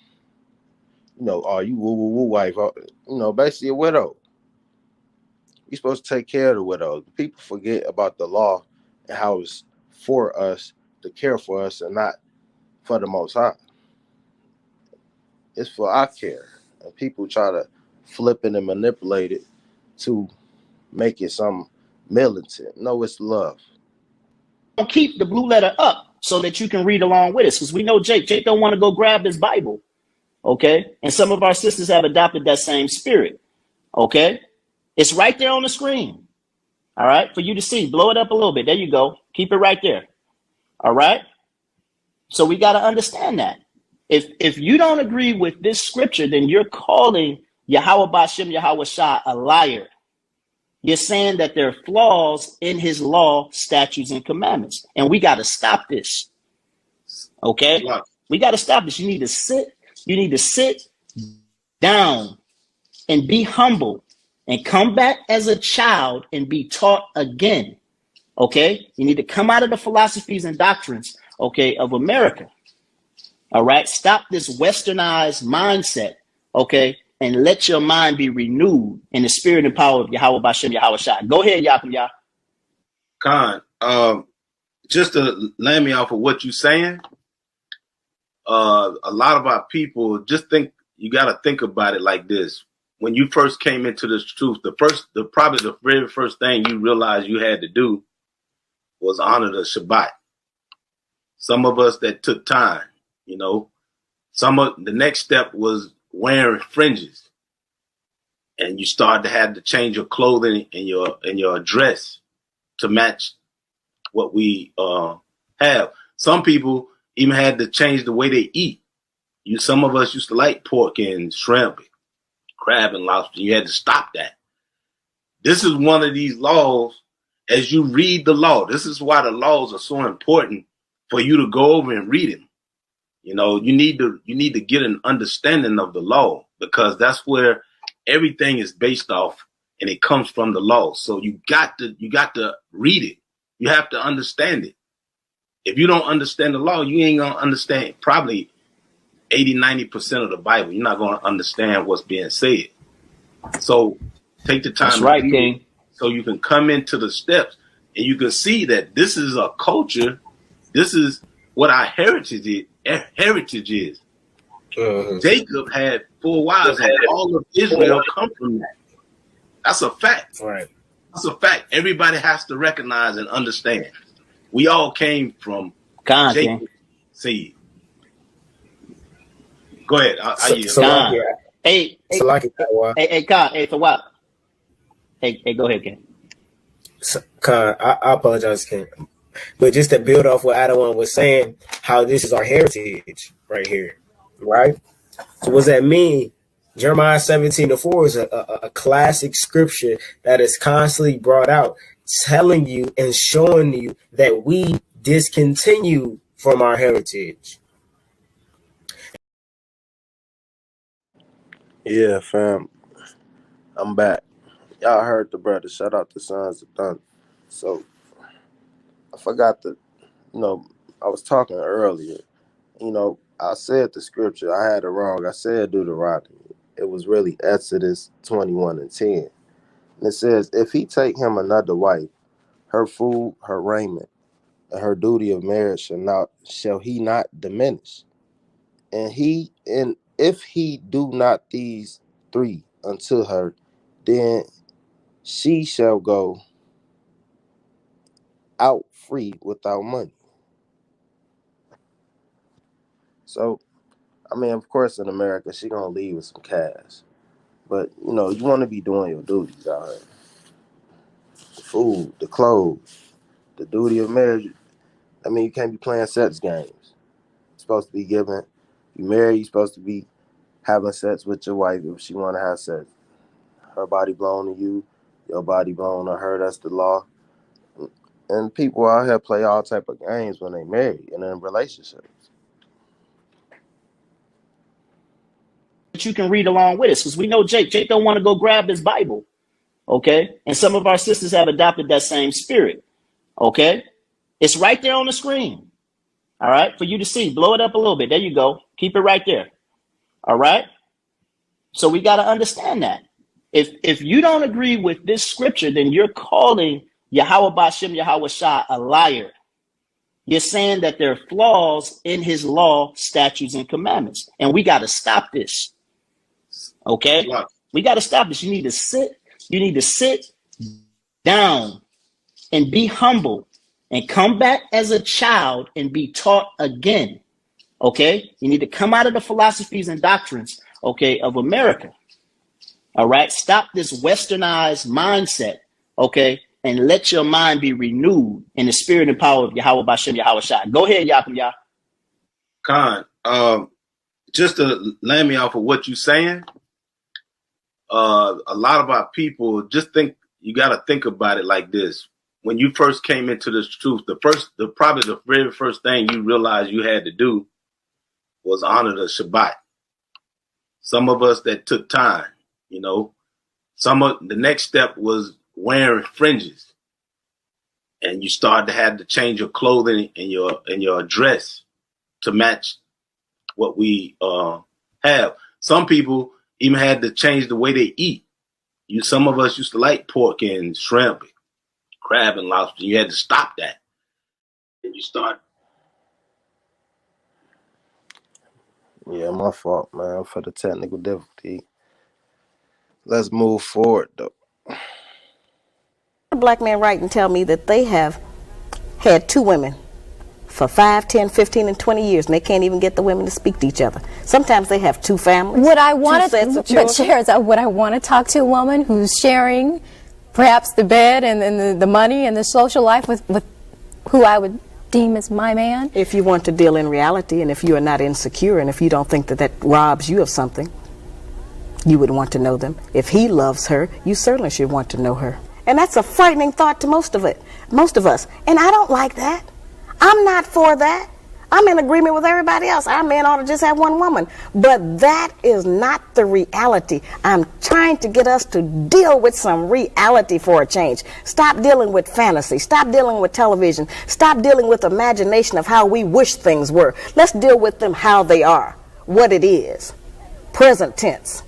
oh, you woo wife, basically a widow. You're supposed to take care of the widow. People forget about the law and how it's for us to care for us and not for the Most High. It's for our care. And people try to flip it and manipulate it to make it some militant. No, it's love. Keep the blue letter up so that you can read along with us, because we know Jake don't want to go grab his Bible, okay? And some of our sisters have adopted that same spirit, okay? It's right there on the screen, all right, for you to see. Blow it up a little bit. There you go. Keep it right there, all right? So we got to understand that. If you don't agree with this scripture, then you're calling Yahweh Bashem, Yahweh Shah a liar. You're saying that there are flaws in his law, statutes, and commandments. And we got to stop this. Okay? We got to stop this. You need to sit down and be humble and come back as a child and be taught again. Okay? You need to come out of the philosophies and doctrines, okay, of America. All right? Stop this westernized mindset, okay? And let your mind be renewed in the spirit and power of Yahweh Bashem, Yahweh Shai. Go ahead, Yakum Yah. Khan, just to land me off of what you're saying, a lot of our people just think, you got to think about it like this. When you first came into this truth, probably the very first thing you realized you had to do was honor the Shabbat. Some of us that took time, the next step was wearing fringes, and you start to have to change your clothing and your dress to match what we have. Some people even had to change the way they eat. Some of us used to like pork and shrimp, crab and lobster. You had to stop that. This is one of these laws. As you read the law, this is why the laws are so important for you to go over and read them. You need to get an understanding of the law, because that's where everything is based off, and it comes from the law. So you got to read it. You have to understand it. If you don't understand the law, you ain't gonna understand probably 80-90% of the Bible. You're not gonna understand what's being said. So take the time. That's right, King. So you can come into the steps and you can see that this is a culture. This is what our heritage is. Jacob had 4 wives, and all of Israel come from that. That's a fact. Right. That's a fact. Everybody has to recognize and understand. We all came from Jacob's seed. Go ahead. Hey, Khan. Hey, for what? Hey, go ahead, Ken. I apologize, Ken. But just to build off what Adawan was saying, how this is our heritage right here, right? So what does that mean? Jeremiah 17:4 is a classic scripture that is constantly brought out, telling you and showing you that we discontinue from our heritage. Yeah, fam. I'm back. Y'all heard the brother. Shout out to Sons of Thunder. So I forgot to, I was talking earlier. I said the scripture. I had it wrong. I said Deuteronomy. It was really Exodus 21:10. And it says, if he take him another wife, her food, her raiment, and her duty of marriage shall he not diminish. And if he do not these three unto her, then she shall go out free without money. So, I mean, of course, in America, she gonna leave with some cash. But, you want to be doing your duties out here. The food, the clothes, the duty of marriage. I mean, you can't be playing sex games. You're supposed to be giving. You married, you're supposed to be having sex with your wife if she want to have sex. Her body belong to you, your body belong to her. That's the law. And people out here play all type of games when they marry and in relationships. But you can read along with us because we know Jake. Jake don't want to go grab his Bible. Okay. And some of our sisters have adopted that same spirit. Okay. It's right there on the screen. All right. For you to see. Blow it up a little bit. There you go. Keep it right there. All right. So we got to understand that. If you don't agree with this scripture, then you're calling Yahweh Bashem Yahweh Shah a liar. You're saying that there are flaws in his law, statutes, and commandments. And we got to stop this. Okay? We got to stop this. You need to sit down and be humble and come back as a child and be taught again. Okay? You need to come out of the philosophies and doctrines, okay, of America. All right? Stop this westernized mindset, okay? And let your mind be renewed in the spirit and power of Yahweh Bashem Yahweh Shai. Go ahead, Yakum Yah. Khan, just to land me off of what you're saying, a lot of our people just think you got to think about it like this. When you first came into this truth, probably the very first thing you realized you had to do was honor the Shabbat. Some of us that took time, the next step was wearing fringes, and you started to have to change your clothing and your dress to match what we have. Some people even had to change the way they eat. Some of us used to like pork and shrimp, crab and lobster. You had to stop that. And you start. Yeah, my fault, man, for the technical difficulty. Let's move forward, though. A black man write and tell me that they have had two women for 5, 10, 15, and 20 years, and they can't even get the women to speak to each other. Sometimes they have two families. Would I want to talk to a woman who's sharing perhaps the bed and the money and the social life with who I would deem as my man? If you want to deal in reality, and if you are not insecure, and if you don't think that robs you of something, you would want to know them. If he loves her, you certainly should want to know her. And that's a frightening thought to most of us. And I don't like that. I'm not for that. I'm in agreement with everybody else. Our men ought to just have one woman. But that is not the reality. I'm trying to get us to deal with some reality for a change. Stop dealing with fantasy. Stop dealing with television. Stop dealing with imagination of how we wish things were. Let's deal with them how they are, what it is, present tense.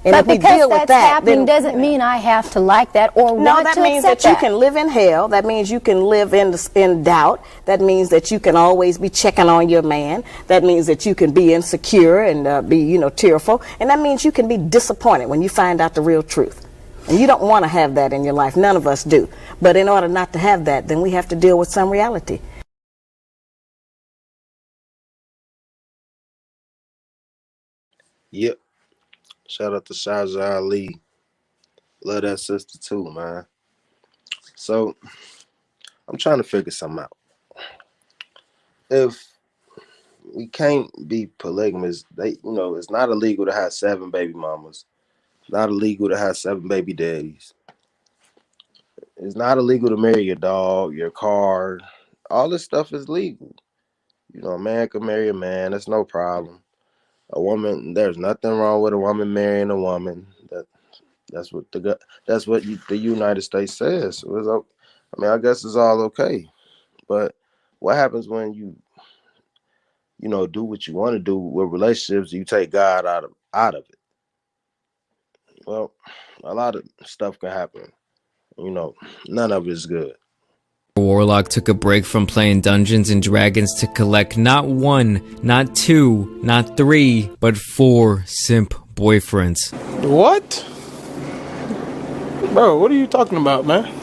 And but because that's happening doesn't mean I have to like that or want to accept that. No, that means that you can live in hell. That means you can live in doubt. That means that you can always be checking on your man. That means that you can be insecure and be, tearful. And that means you can be disappointed when you find out the real truth. And you don't want to have that in your life. None of us do. But in order not to have that, then we have to deal with some reality. Yep. Shout out to Shaja Ali. Love that sister too, man. So I'm trying to figure something out. If we can't be polygamous, it's not illegal to have 7 baby mamas. Not illegal to have 7 baby daddies. It's not illegal to marry your dog, your car. All this stuff is legal. A man can marry a man. That's no problem. A woman, there's nothing wrong with a woman marrying a woman. That's what the United States says. I guess it's all okay. But what happens when you do what you want to do with relationships? You take God out of it. Well, a lot of stuff can happen. None of it is good. Warlock took a break from playing Dungeons and Dragons to collect not 1, not 2, not 3, but 4 simp boyfriends. What? Bro, what are you talking about, man?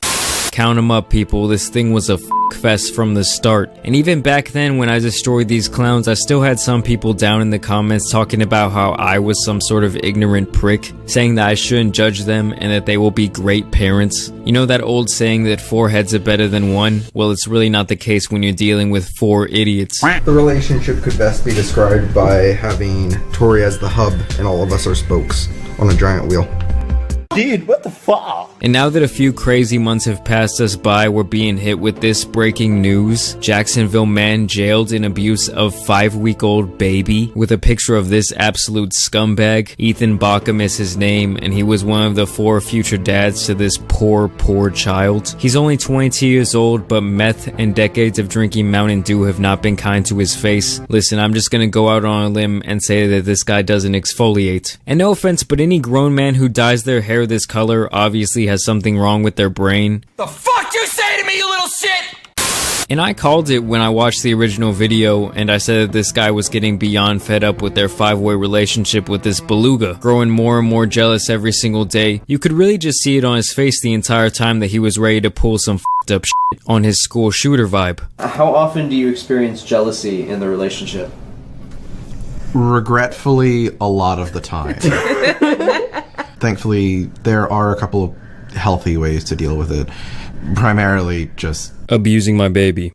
Count them up, people. This thing was a fest from the start. And even back then, when I destroyed these clowns, I still had some people down in the comments talking about how I was some sort of ignorant prick, saying that I shouldn't judge them and that they will be great parents. You know that old saying that 4 heads are better than 1? Well, it's really not the case when you're dealing with 4 idiots. The relationship could best be described by having Tori as the hub and all of us are spokes on a giant wheel. Dude, what the fuck? And now that a few crazy months have passed us by, we're being hit with this breaking news. Jacksonville man jailed in abuse of 5-week-old baby, with a picture of this absolute scumbag. Ethan Baucom is his name, and he was one of the 4 future dads to this poor child. He's only 22 years old, but meth and decades of drinking Mountain Dew have not been kind to his face. Listen, I'm just gonna go out on a limb and say that this guy doesn't exfoliate. And no offense, but any grown man who dyes their hair this color obviously has something wrong with their brain. The fuck you say to me, you little shit? And I called it when I watched the original video, and I said that this guy was getting beyond fed up with their 5-way relationship with this beluga, growing more and more jealous every single day. You could really just see it on his face the entire time that he was ready to pull some f***ed up shit on his school shooter vibe. How often do you experience jealousy in the relationship? Regretfully, a lot of the time. Thankfully, there are a couple of healthy ways to deal with it. Primarily just abusing my baby.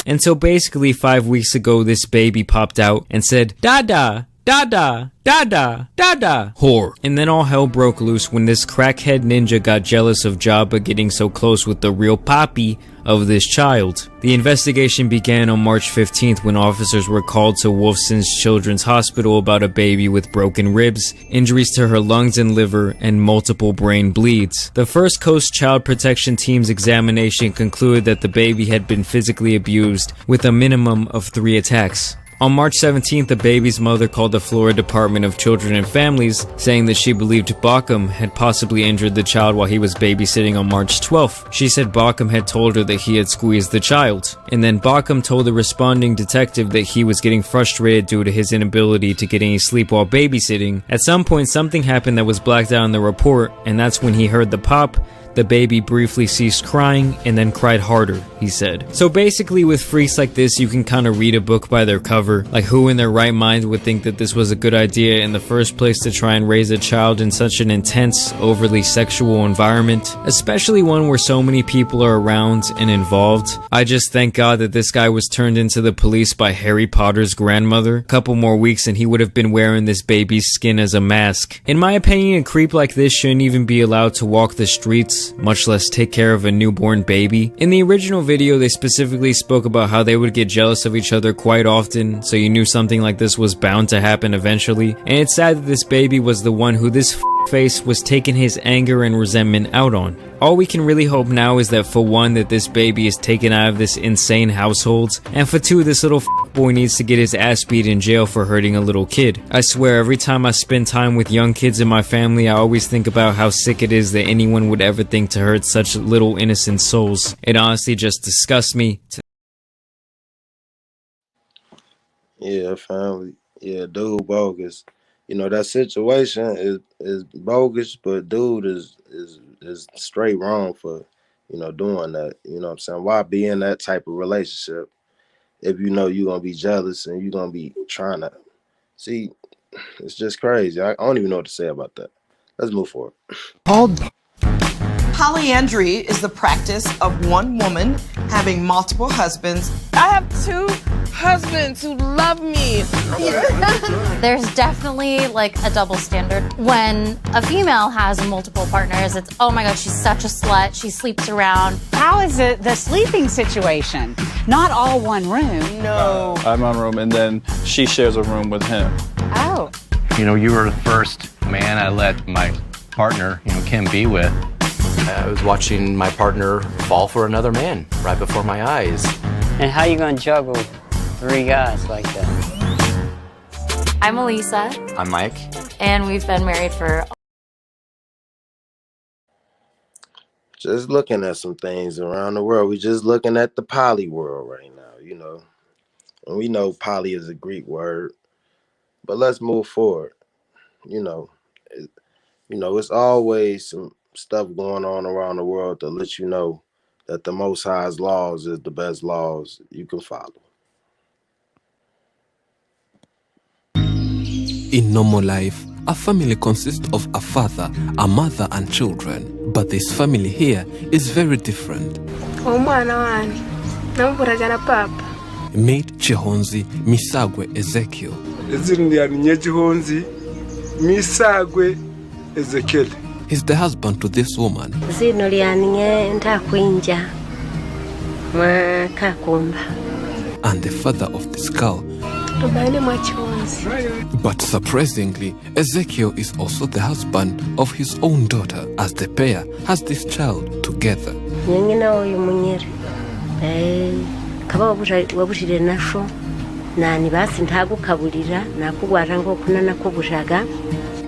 And so basically 5 weeks ago, this baby popped out and said, "Dada, dada, dada, dada, whore." And then all hell broke loose when this crackhead ninja got jealous of Jabba getting so close with the real papi of this child. The investigation began on March 15th when officers were called to Wolfson's Children's Hospital about a baby with broken ribs, injuries to her lungs and liver, and multiple brain bleeds. The First Coast Child Protection Team's examination concluded that the baby had been physically abused with a minimum of 3 attacks. On March 17th, the baby's mother called the Florida Department of Children and Families, saying that she believed Baucom had possibly injured the child while he was babysitting on March 12th. She said Baucom had told her that he had squeezed the child. And then Baucom told the responding detective that he was getting frustrated due to his inability to get any sleep while babysitting. At some point, something happened that was blacked out in the report, and that's when he heard the pop. The baby briefly ceased crying and then cried harder, he said. So basically with freaks like this, you can kind of read a book by their cover. Like, who in their right mind would think that this was a good idea in the first place to try and raise a child in such an intense, overly sexual environment? Especially one where so many people are around and involved. I just thank God that this guy was turned into the police by Harry Potter's grandmother. A couple more weeks and he would have been wearing this baby's skin as a mask. In my opinion, a creep like this shouldn't even be allowed to walk the streets, much less take care of a newborn baby. In the original video, they specifically spoke about how they would get jealous of each other quite often, so you knew something like this was bound to happen eventually. And it's sad that this baby was the one who this face was taking his anger and resentment out on. All we can really hope now is that for one, that this baby is taken out of this insane household, and for two, this little boy needs to get his ass beat in jail for hurting a little kid. I swear, every time I spend time with young kids in my family, I always think about how sick it is that anyone would ever think to hurt such little innocent souls. It honestly just disgusts me. Yeah, family. Yeah, dude, bogus. That situation is bogus, but dude is straight wrong for doing that. You know what I'm saying? Why be in that type of relationship if you know you're gonna be jealous and you're gonna be trying to see? It's just crazy. I don't even know what to say about that. Let's move forward. How Polyandry is the practice of one woman having multiple husbands. I have 2 husbands who love me. There's definitely like a double standard. When a female has multiple partners, it's, oh my God, she's such a slut. She sleeps around. How is it the sleeping situation? Not all one room. No. I have my room, and then she shares a room with him. Oh. You know, you were the first man I let my partner, Kim, be with. I was watching my partner fall for another man right before my eyes. And how you gonna juggle 3 guys like that? I'm Elisa. I'm Mike. And we've been married for... Just looking at some things around the world. We're just looking at the poly world right now, And we know poly is a Greek word. But let's move forward. It's always some stuff going on around the world to let you know that the Most High's laws is the best laws you can follow. In normal life, a family consists of a father, a mother, and children. But this family here is very different. Meet Chihonzi Misagwe Ezekiel. He's the husband to this woman. And the father of this girl. But surprisingly, Ezekiel is also the husband of his own daughter, as the pair has this child together.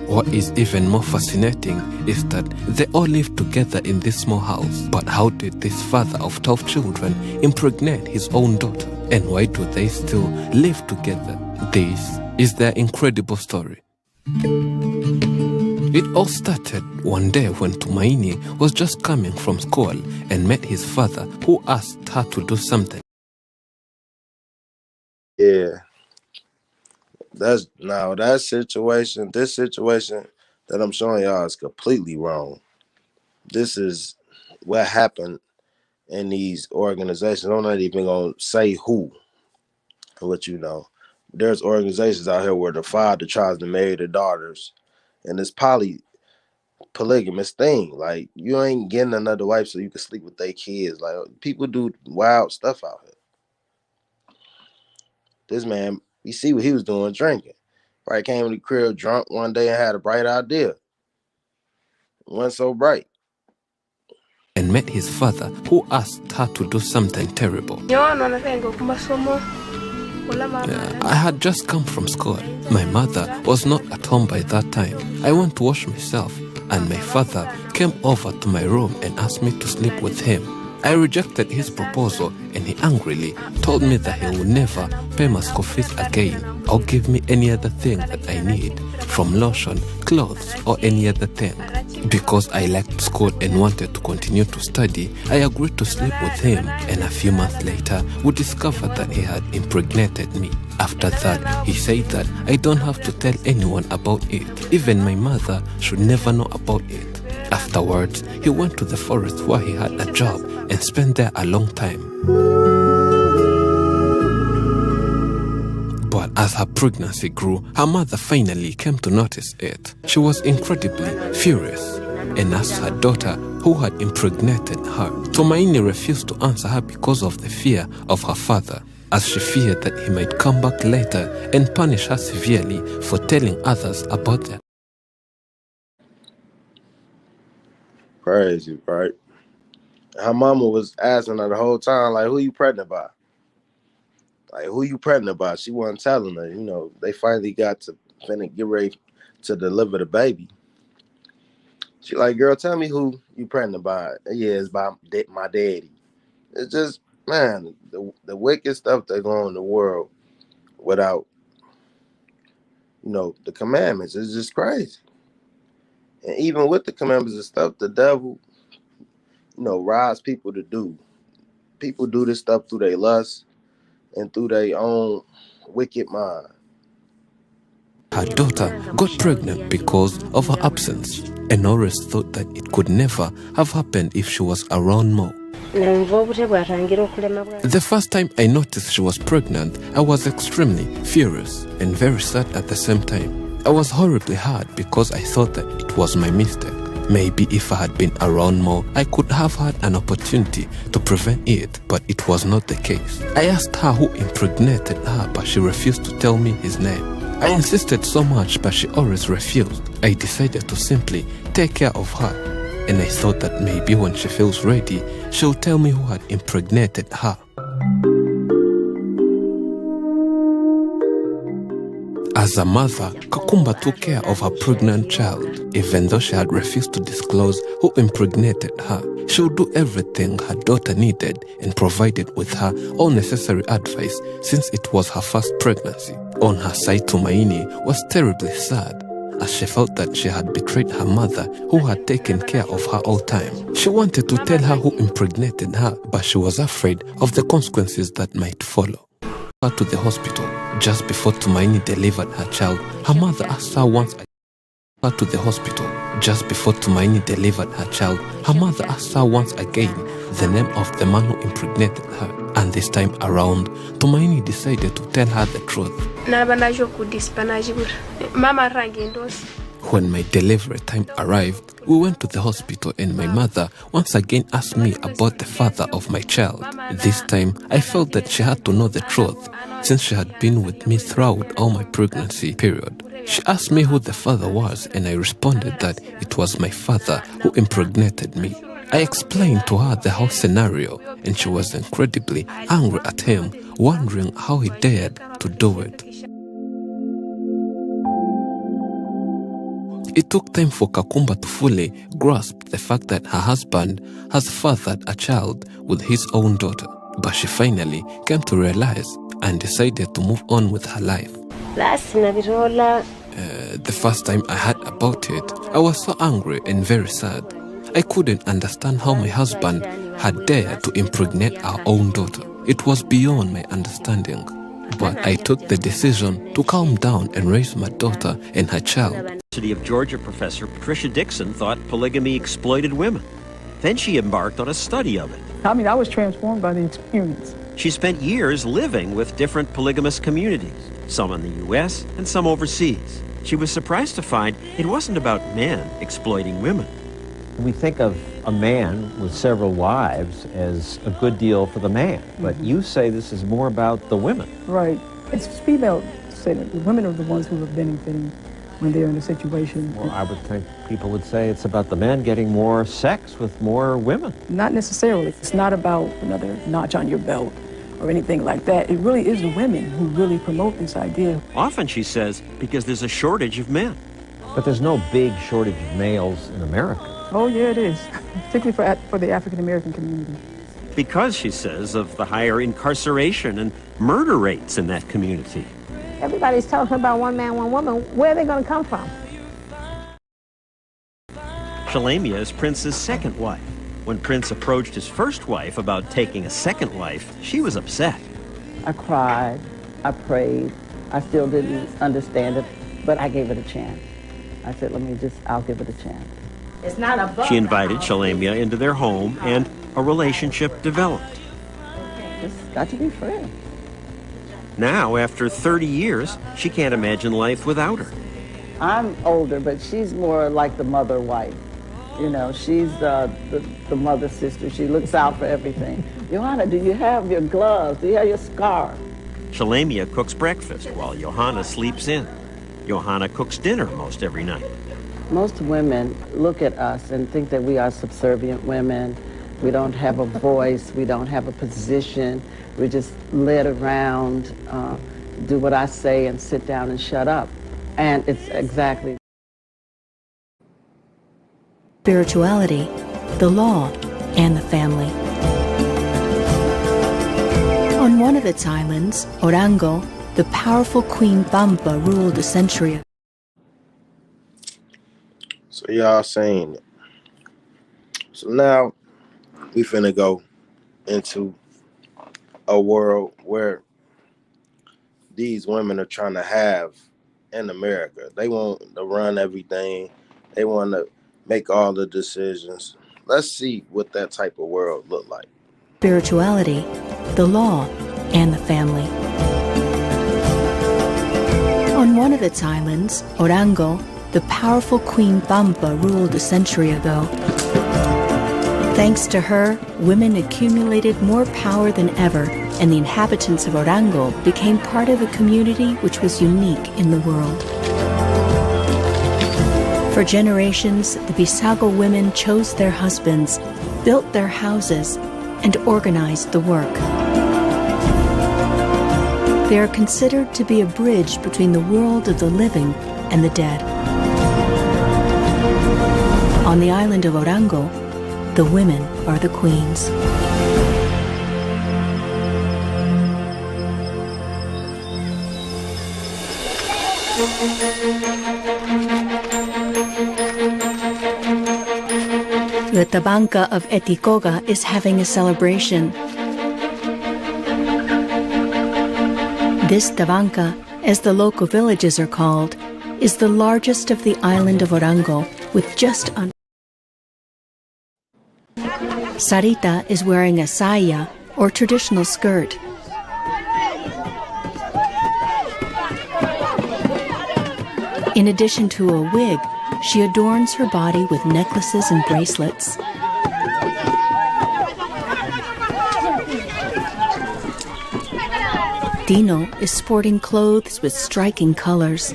What is even more fascinating is that they all live together in this small house. But how did this father of 12 children impregnate his own daughter? And why do they still live together? This is their incredible story. It all started one day when Tumaini was just coming from school and met his father, who asked her to do something. Yeah. This situation that I'm showing y'all is completely wrong. This is what happened in these organizations. I'm not even gonna say who, but there's organizations out here where the father tries to marry the daughters, and it's polygamous thing. Like, you ain't getting another wife so you can sleep with their kids. Like, people do wild stuff out here. This man, you see what he was doing, drinking. Right, came in the crib drunk one day and had a bright idea. It wasn't so bright. And met his father, who asked her to do something terrible. I had just come from school. My mother was not at home by that time. I went to wash myself, and my father came over to my room and asked me to sleep with him. I rejected his proposal, and he angrily told me that he would never pay my school fees again or give me any other thing that I need, from lotion, clothes, or any other thing. Because I liked school and wanted to continue to study, I agreed to sleep with him, and a few months later, we discovered that he had impregnated me. After that, he said that I don't have to tell anyone about it. Even my mother should never know about it. Afterwards, he went to the forest where he had a job and spent there a long time. But as her pregnancy grew, her mother finally came to notice it. She was incredibly furious and asked her daughter who had impregnated her. Tumaini refused to answer her because of the fear of her father, as she feared that he might come back later and punish her severely for telling others about their... Crazy, right? Her mama was asking her the whole time, like, who you pregnant by? Like, who you pregnant by? She wasn't telling her. They finally got to get ready to deliver the baby. She like, girl, tell me who you pregnant by. Yeah, it's by my daddy. It's just, man, the wicked stuff that go on in the world without, the commandments. It's just crazy. And even with the commandments and stuff, the devil, rides people to do. People do this stuff through their lust and through their own wicked mind. her daughter got pregnant because of her absence, and always thought that it could never have happened if she was around more. The first time I noticed she was pregnant, I was extremely furious and very sad at the same time. I was horribly hurt because I thought that it was my mistake. Maybe if I had been around more, I could have had an opportunity to prevent it, but it was not the case. I asked her who impregnated her, but she refused to tell me his name. I insisted so much, but she always refused. I decided to simply take care of her, and I thought that maybe when she feels ready, she'll tell me who had impregnated her. As a mother, Kakumba took care of her pregnant child. Even though she had refused to disclose who impregnated her, she would do everything her daughter needed and provided with her all necessary advice since it was her first pregnancy. On her side, Tumaini was terribly sad, as she felt that she had betrayed her mother who had taken care of her all time. She wanted to tell her who impregnated her, but she was afraid of the consequences that might follow. Her to the hospital. Just before Tumaini delivered her child, her mother asked her once again. To the hospital. Just before Tumaini delivered her child, her mother asked her once again the name of the man who impregnated her. And this time around, Tumaini decided to tell her the truth. When my delivery time arrived, we went to the hospital and my mother once again asked me about the father of my child. This time, I felt that she had to know the truth, since she had been with me throughout all my pregnancy period. She asked me who the father was, and I responded that it was my father who impregnated me. I explained to her the whole scenario, and she was incredibly angry at him, wondering how he dared to do it. It took time for Kakumba to fully grasp the fact that her husband has fathered a child with his own daughter, but she finally came to realize and decided to move on with her life. The first time I heard about it, I was so angry and very sad. I couldn't understand how my husband had dared to impregnate our own daughter. It was beyond my understanding. But I took the decision to calm down and raise my daughter and her child. University of Georgia professor Patricia Dixon thought polygamy exploited women. Then she embarked on a study of it. I mean, I was transformed by the experience. She spent years living with different polygamous communities, some in the U.S. and some overseas. She was surprised to find it wasn't about men exploiting women. We think of a man with several wives as a good deal for the man, but you say this is more about the women. Right. It's female-centered. The women are the ones who are benefiting when they're in a situation. Well, I would think people would say it's about the men getting more sex with more women. Not necessarily. It's not about another notch on your belt or anything like that. It really is the women who really promote this idea. Often, she says, because there's a shortage of men. But there's no big shortage of males in America. Oh, yeah, it is, particularly for the African-American community. Because, she says, of the higher incarceration and murder rates in that community. Everybody's talking about one man, one woman. Where are they going to come from? Shalamia is Prince's second wife. When Prince approached his first wife about taking a second wife, she was upset. I cried, I prayed, I still didn't understand it, but I gave it a chance. I said, I'll give it a chance. It's not above. She invited Shalamia into their home and a relationship developed. Just got to be friends. Now, after 30 years, she can't imagine life without her. I'm older, but she's more like the mother wife. You know, she's the mother sister. She looks out for everything. Johanna, do you have your gloves? Do you have your scarf? Shalamia cooks breakfast while Johanna sleeps in. Johanna cooks dinner most every night. Most women look at us and think that we are subservient women. We don't have a voice. We don't have a position. We're just led around, do what I say and sit down and shut up. And it's exactly. Spirituality, the law, and the family. On one of its islands, Orango, the powerful Queen Bamba ruled a century ago. So y'all saying it. So now we finna go into a world where these women are trying to have in America. They want to run everything. They want to make all the decisions. Let's see what that type of world look like. Spirituality, the law, and the family. On one of its islands, Orango, the powerful Queen Pampa ruled a century ago. Thanks to her, women accumulated more power than ever, and the inhabitants of Orango became part of a community which was unique in the world. For generations, the Bisago women chose their husbands, built their houses, and organized the work. They are considered to be a bridge between the world of the living and the dead. On the island of Orango, the women are the queens. The Tabanca of Etikoga is having a celebration. This Tabanca, as the local villages are called, is the largest of the island of Orango, with just under. Sarita is wearing a saya, or traditional skirt. In addition to a wig, she adorns her body with necklaces and bracelets. Dino is sporting clothes with striking colors.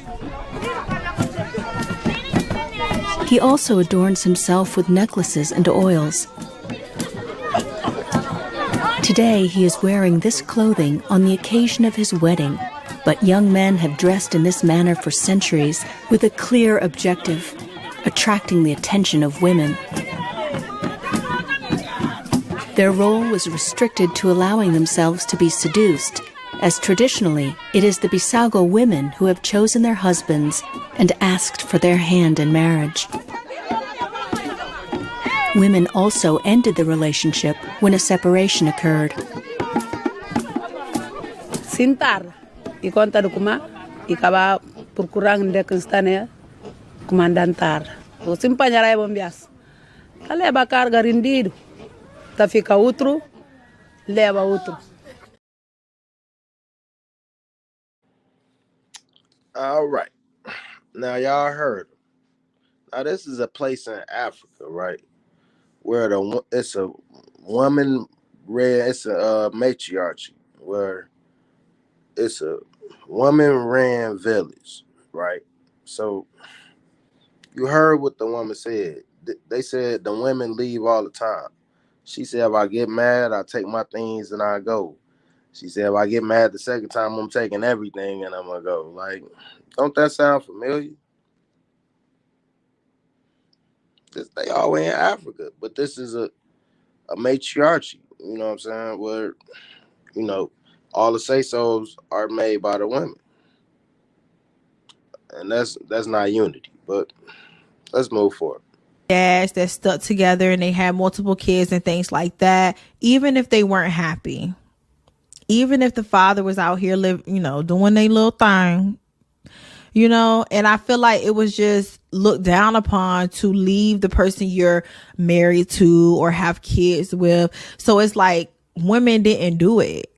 He also adorns himself with necklaces and oils. Today he is wearing this clothing on the occasion of his wedding, but young men have dressed in this manner for centuries with a clear objective: attracting the attention of women. Their role was restricted to allowing themselves to be seduced, as traditionally it is the Bisago women who have chosen their husbands and asked for their hand in marriage. Women also ended the relationship when a separation occurred. Sintar, ikonta dukuma, ikaba purkurang de konstane, kumandantar. O simpanyarai bombias. Kale bakar garindido, tafika outro, leva outro. All right. Now y'all heard. Now this is a place in Africa, right? Where it's a woman ran, it's a matriarchy, where it's a woman ran village, right? So you heard what the woman said. They said the women leave all the time. She said, if I get mad, I take my things and I go. She said, if I get mad the second time, I'm taking everything and I'm gonna go. Like, don't that sound familiar? They always in Africa, but this is a matriarchy, you know what I'm saying? Where, you know, all the say-sos are made by the women. And that's not unity, but let's move forward. Dads that stuck together and they had multiple kids and things like that, even if they weren't happy, even if the father was out here doing their little thing, and I feel like it was just looked down upon to leave the person you're married to or have kids with. So it's like women didn't do it.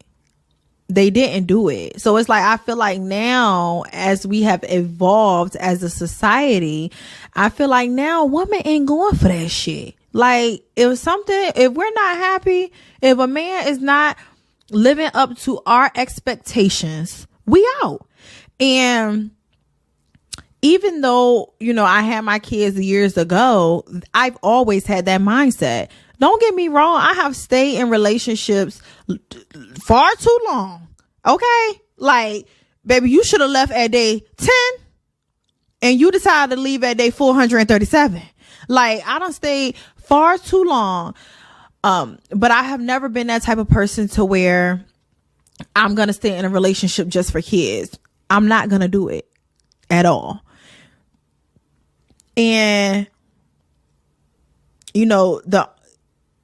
They didn't do it. So it's like, I feel like now, as we have evolved as a society, I feel like now women ain't going for that shit. Like, if we're not happy, if a man is not living up to our expectations, we out. And even though, I had my kids years ago, I've always had that mindset. Don't get me wrong. I have stayed in relationships far too long. Okay. Like, baby, you should have left at day 10 and you decided to leave at day 437. Like, I don't stay far too long. But I have never been that type of person to where I'm going to stay in a relationship just for kids. I'm not going to do it at all. And,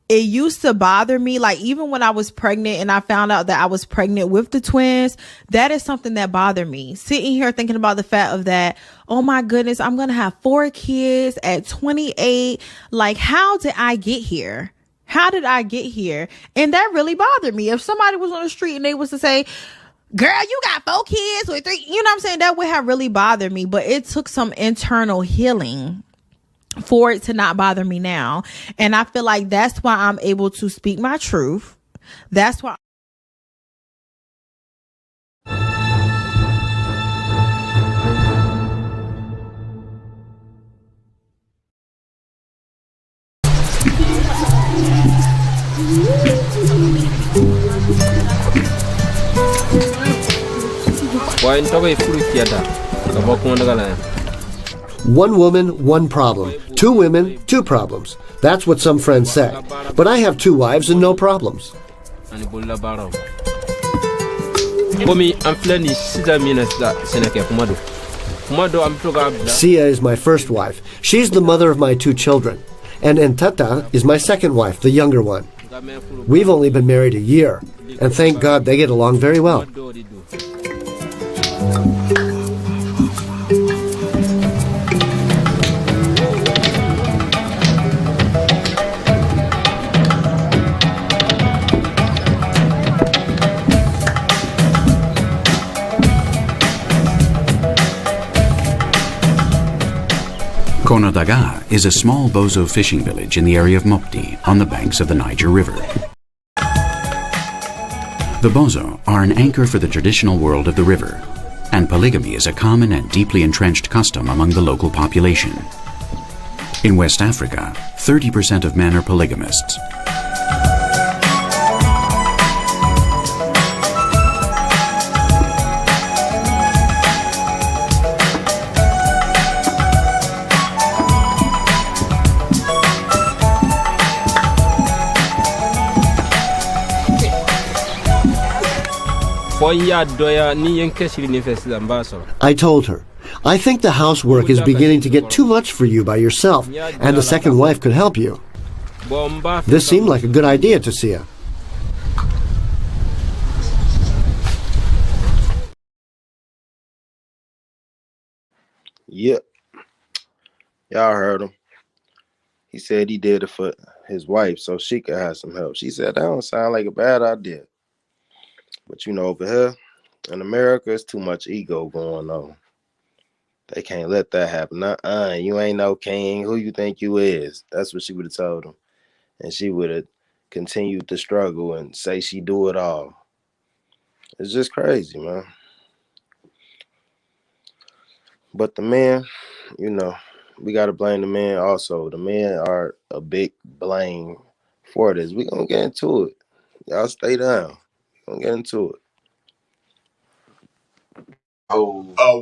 it used to bother me. Like, even when I was pregnant and I found out that I was pregnant with the twins, that is something that bothered me. Sitting here thinking about the fact of that, oh my goodness, I'm going to have 4 kids at 28. Like, how did I get here? How did I get here? And that really bothered me. If somebody was on the street and they was to say, girl, you got 4 kids with 3, you know what I'm saying? That would have really bothered me. But it took some internal healing for it to not bother me now. And I feel like that's why I'm able to speak my truth. That's why. One woman, one problem. 2 women, 2 problems. That's what some friends say. But I have 2 wives and no problems. Sia is my first wife. She's the mother of my 2 children. And Entata is my second wife, the younger one. We've only been married a year, and thank God they get along very well. Konadaga is a small Bozo fishing village in the area of Mopti on the banks of the Niger River. The Bozo are an anchor for the traditional world of the river, and polygamy is a common and deeply entrenched custom among the local population. In West Africa, 30% of men are polygamists. I told her, I think the housework is beginning to get too much for you by yourself, and a second wife could help you. This seemed like a good idea to Sia. Yep. Y'all heard him. He said he did it for his wife so she could have some help. She said, that don't sound like a bad idea. But you know, over here in America, it's too much ego going on. They can't let that happen. You ain't no king. Who you think you is? That's what she would have told him. And she would have continued to struggle and say she do it all. It's just crazy, man. But the men, you know, we got to blame the men also. The men are a big blame for this. We're going to get into it. Y'all stay down. We're going to get into it.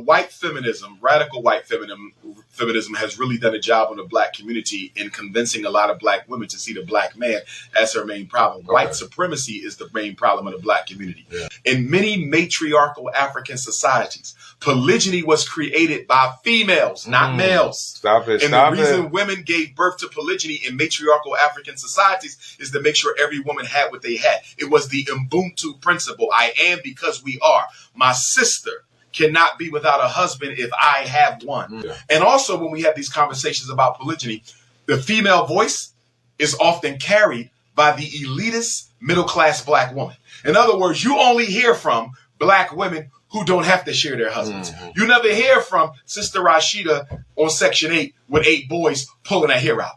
White feminism, radical white feminism has really done a job on the black community in convincing a lot of black women to see the black man as her main problem. Okay. White supremacy is the main problem of the black community. Yeah. In many matriarchal African societies, polygyny was created by females, not males. Stop it. And the reason women gave birth to polygyny in matriarchal African societies is to make sure every woman had what they had. It was the Ubuntu principle. I am because we are. My sister cannot be without a husband if I have one. Yeah. And also when we have these conversations about polygyny, the female voice is often carried by the elitist middle-class black woman. In other words, you only hear from black women who don't have to share their husbands. Mm-hmm. You never hear from Sister Rashida on Section 8 with 8 boys pulling her hair out.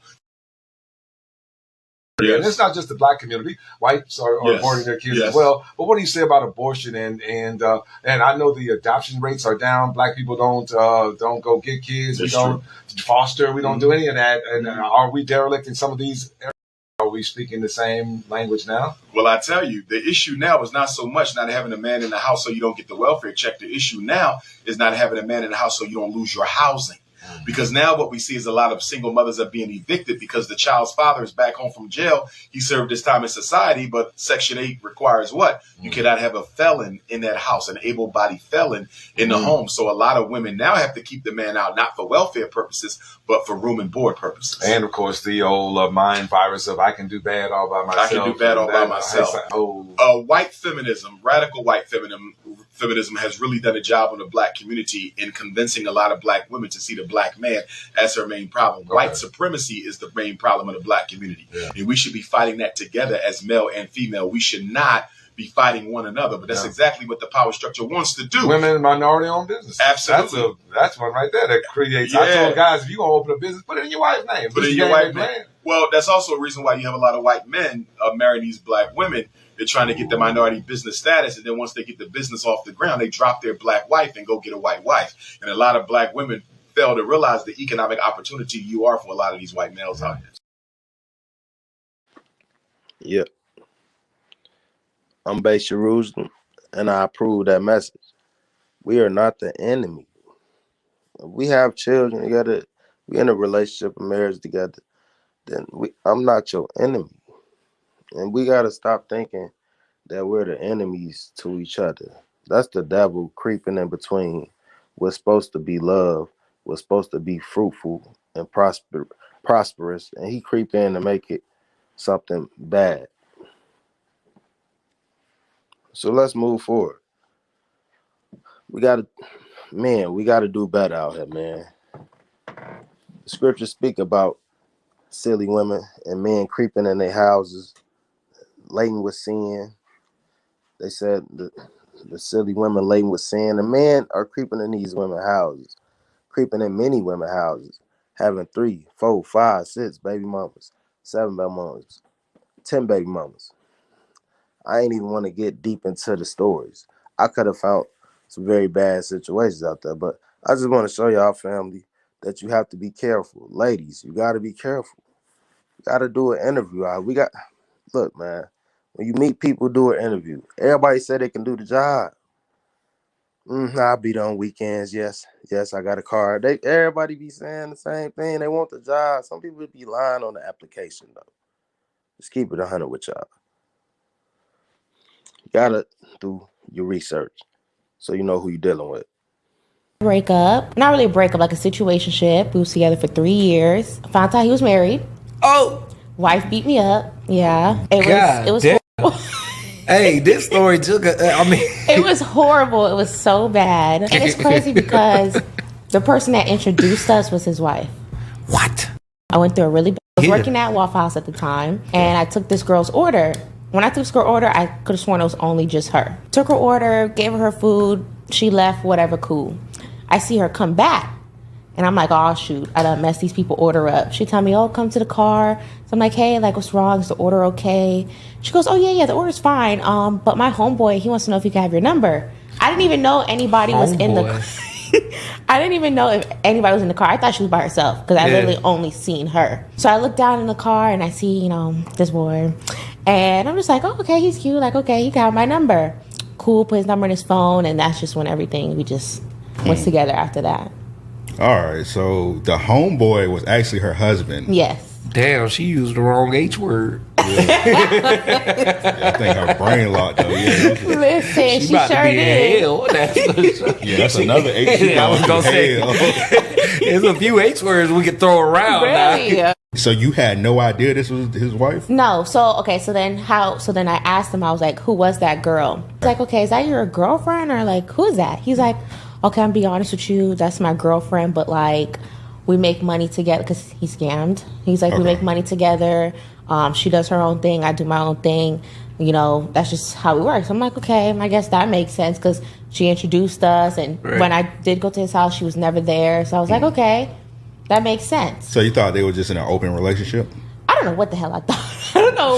Yeah, and it's not just the black community. Whites are aborting their kids as well. But what do you say about abortion? And I know the adoption rates are down. Black people don't go get kids. That's we don't foster. We don't do any of that. And are we derelict in some of these areas? Are we speaking the same language now? Well, I tell you, the issue now is not so much not having a man in the house so you don't get the welfare check. The issue now is not having a man in the house so you don't lose your housing. Because now what we see is a lot of single mothers are being evicted because the child's father is back home from jail. He served his time in society, but Section 8 requires what? You cannot have a felon in that house, an able-bodied felon in the home. So a lot of women now have to keep the man out, not for welfare purposes, but for room and board purposes. And of course, the old mind virus of I can do bad all by myself. I can do bad all by myself. White feminism, radical white feminism has really done a job on the black community in convincing a lot of black women to see the black man as her main problem. White supremacy is the main problem in the black community. And we should be fighting that together as male and female. We should not be fighting one another, but that's exactly what the power structure wants to do. Women and minority-owned business. Absolutely. That's one right there that creates. I told guys, if you're going to open a business, put it in your wife's name. Put it in your wife's name. Well, that's also a reason why you have a lot of white men marrying these black women. They're trying to get the minority business status, and then once they get the business off the ground, they drop their black wife and go get a white wife. And a lot of black women fail to realize the economic opportunity you are for a lot of these white males out here. Yep. I'm based Jerusalem, and I approve that message. We are not the enemy. We have children together. We in a relationship and marriage together. Then I'm not your enemy. And we got to stop thinking that we're the enemies to each other. That's the devil creeping in between what's supposed to be love, what's supposed to be fruitful and prosperous, and he creep in to make it something bad. So let's move forward. We got to do better out here, man. The scriptures speak about silly women and men creeping in their houses, laden with sin. They said the silly women laden with sin. The men are creeping in these women's houses, creeping in many women's houses, having 3, 4, 5, 6 baby mamas, 7 baby mamas, 10 baby mamas. I ain't even want to get deep into the stories. I could have found some very bad situations out there, but I just want to show y'all, family, that you have to be careful. Ladies, you got to be careful. You got to do an interview. Look, man, when you meet people, do an interview. Everybody say they can do the job. I'll be there on weekends. Yes, I got a car. Everybody be saying the same thing. They want the job. Some people be lying on the application, though. Just keep it 100 with y'all. You gotta do your research so you know who you're dealing with. Breakup. Not really a breakup, like a situationship. We was together for 3 years. Found out he was married. Oh! Wife beat me up. Yeah. It was horrible. Hey, this story took it was horrible. It was so bad. And it's crazy because the person that introduced us was his wife. What? I went through a really bad... I was working at Waffle House at the time, and I took this girl's order. When I took this girl's order, I could have sworn it was only just her. Took her order, gave her food, she left, whatever, cool. I see her come back, and I'm like, oh, shoot, I done messed these people order up. She tell me, oh, come to the car. So I'm like, hey, like, what's wrong? Is the order okay? She goes, oh, yeah, the order's fine. But my homeboy, he wants to know if he can have your number. I didn't even know anybody was in the car. I didn't even know if anybody was in the car. I thought she was by herself because I literally only seen her. So I look down in the car and I see, this boy. And I'm just like, oh, okay, he's cute. Like, okay, he got my number. Cool, put his number in his phone. And that's just when we just went together after that. All right, so the homeboy was actually her husband. Yes. Damn, she used the wrong H word. I think her brain locked though. Yeah. Listen, she sure did. Hell. That's another H. I was gonna say, there's a few H words we could throw around. Really? Now. So you had no idea this was his wife? No. So then I asked him. I was like, who was that girl? He's like, okay, is that your girlfriend or like who is that? He's like, okay, I'm be honest with you, that's my girlfriend, but like we make money together because he scammed. He's like, we make money together. She does her own thing. I do my own thing. That's just how it works. I'm like, okay, I guess that makes sense because she introduced us. And when I did go to his house, she was never there. So I was like, okay, that makes sense. So you thought they were just in an open relationship? I don't know what the hell I thought. I don't know.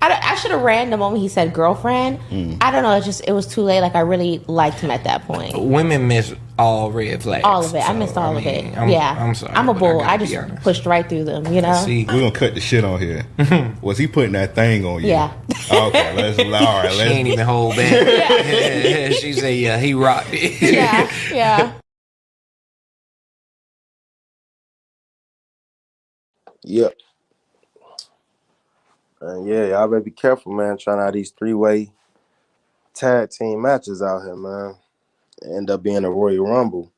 I should have ran the moment he said girlfriend. I don't know. It was too late. Like, I really liked him at that point. Women miss all red flags. All of it. So, I missed all of it. I'm sorry. I'm a bull. I just pushed right through them, See, we're going to cut the shit on here. Was he putting that thing on you? Yeah. Okay, let's. She ain't even hold back. She said, yeah, he rocked it. Yeah. Yep. And yeah, y'all better be careful, man, trying out these three-way tag team matches out here, man. End up being a Royal Rumble.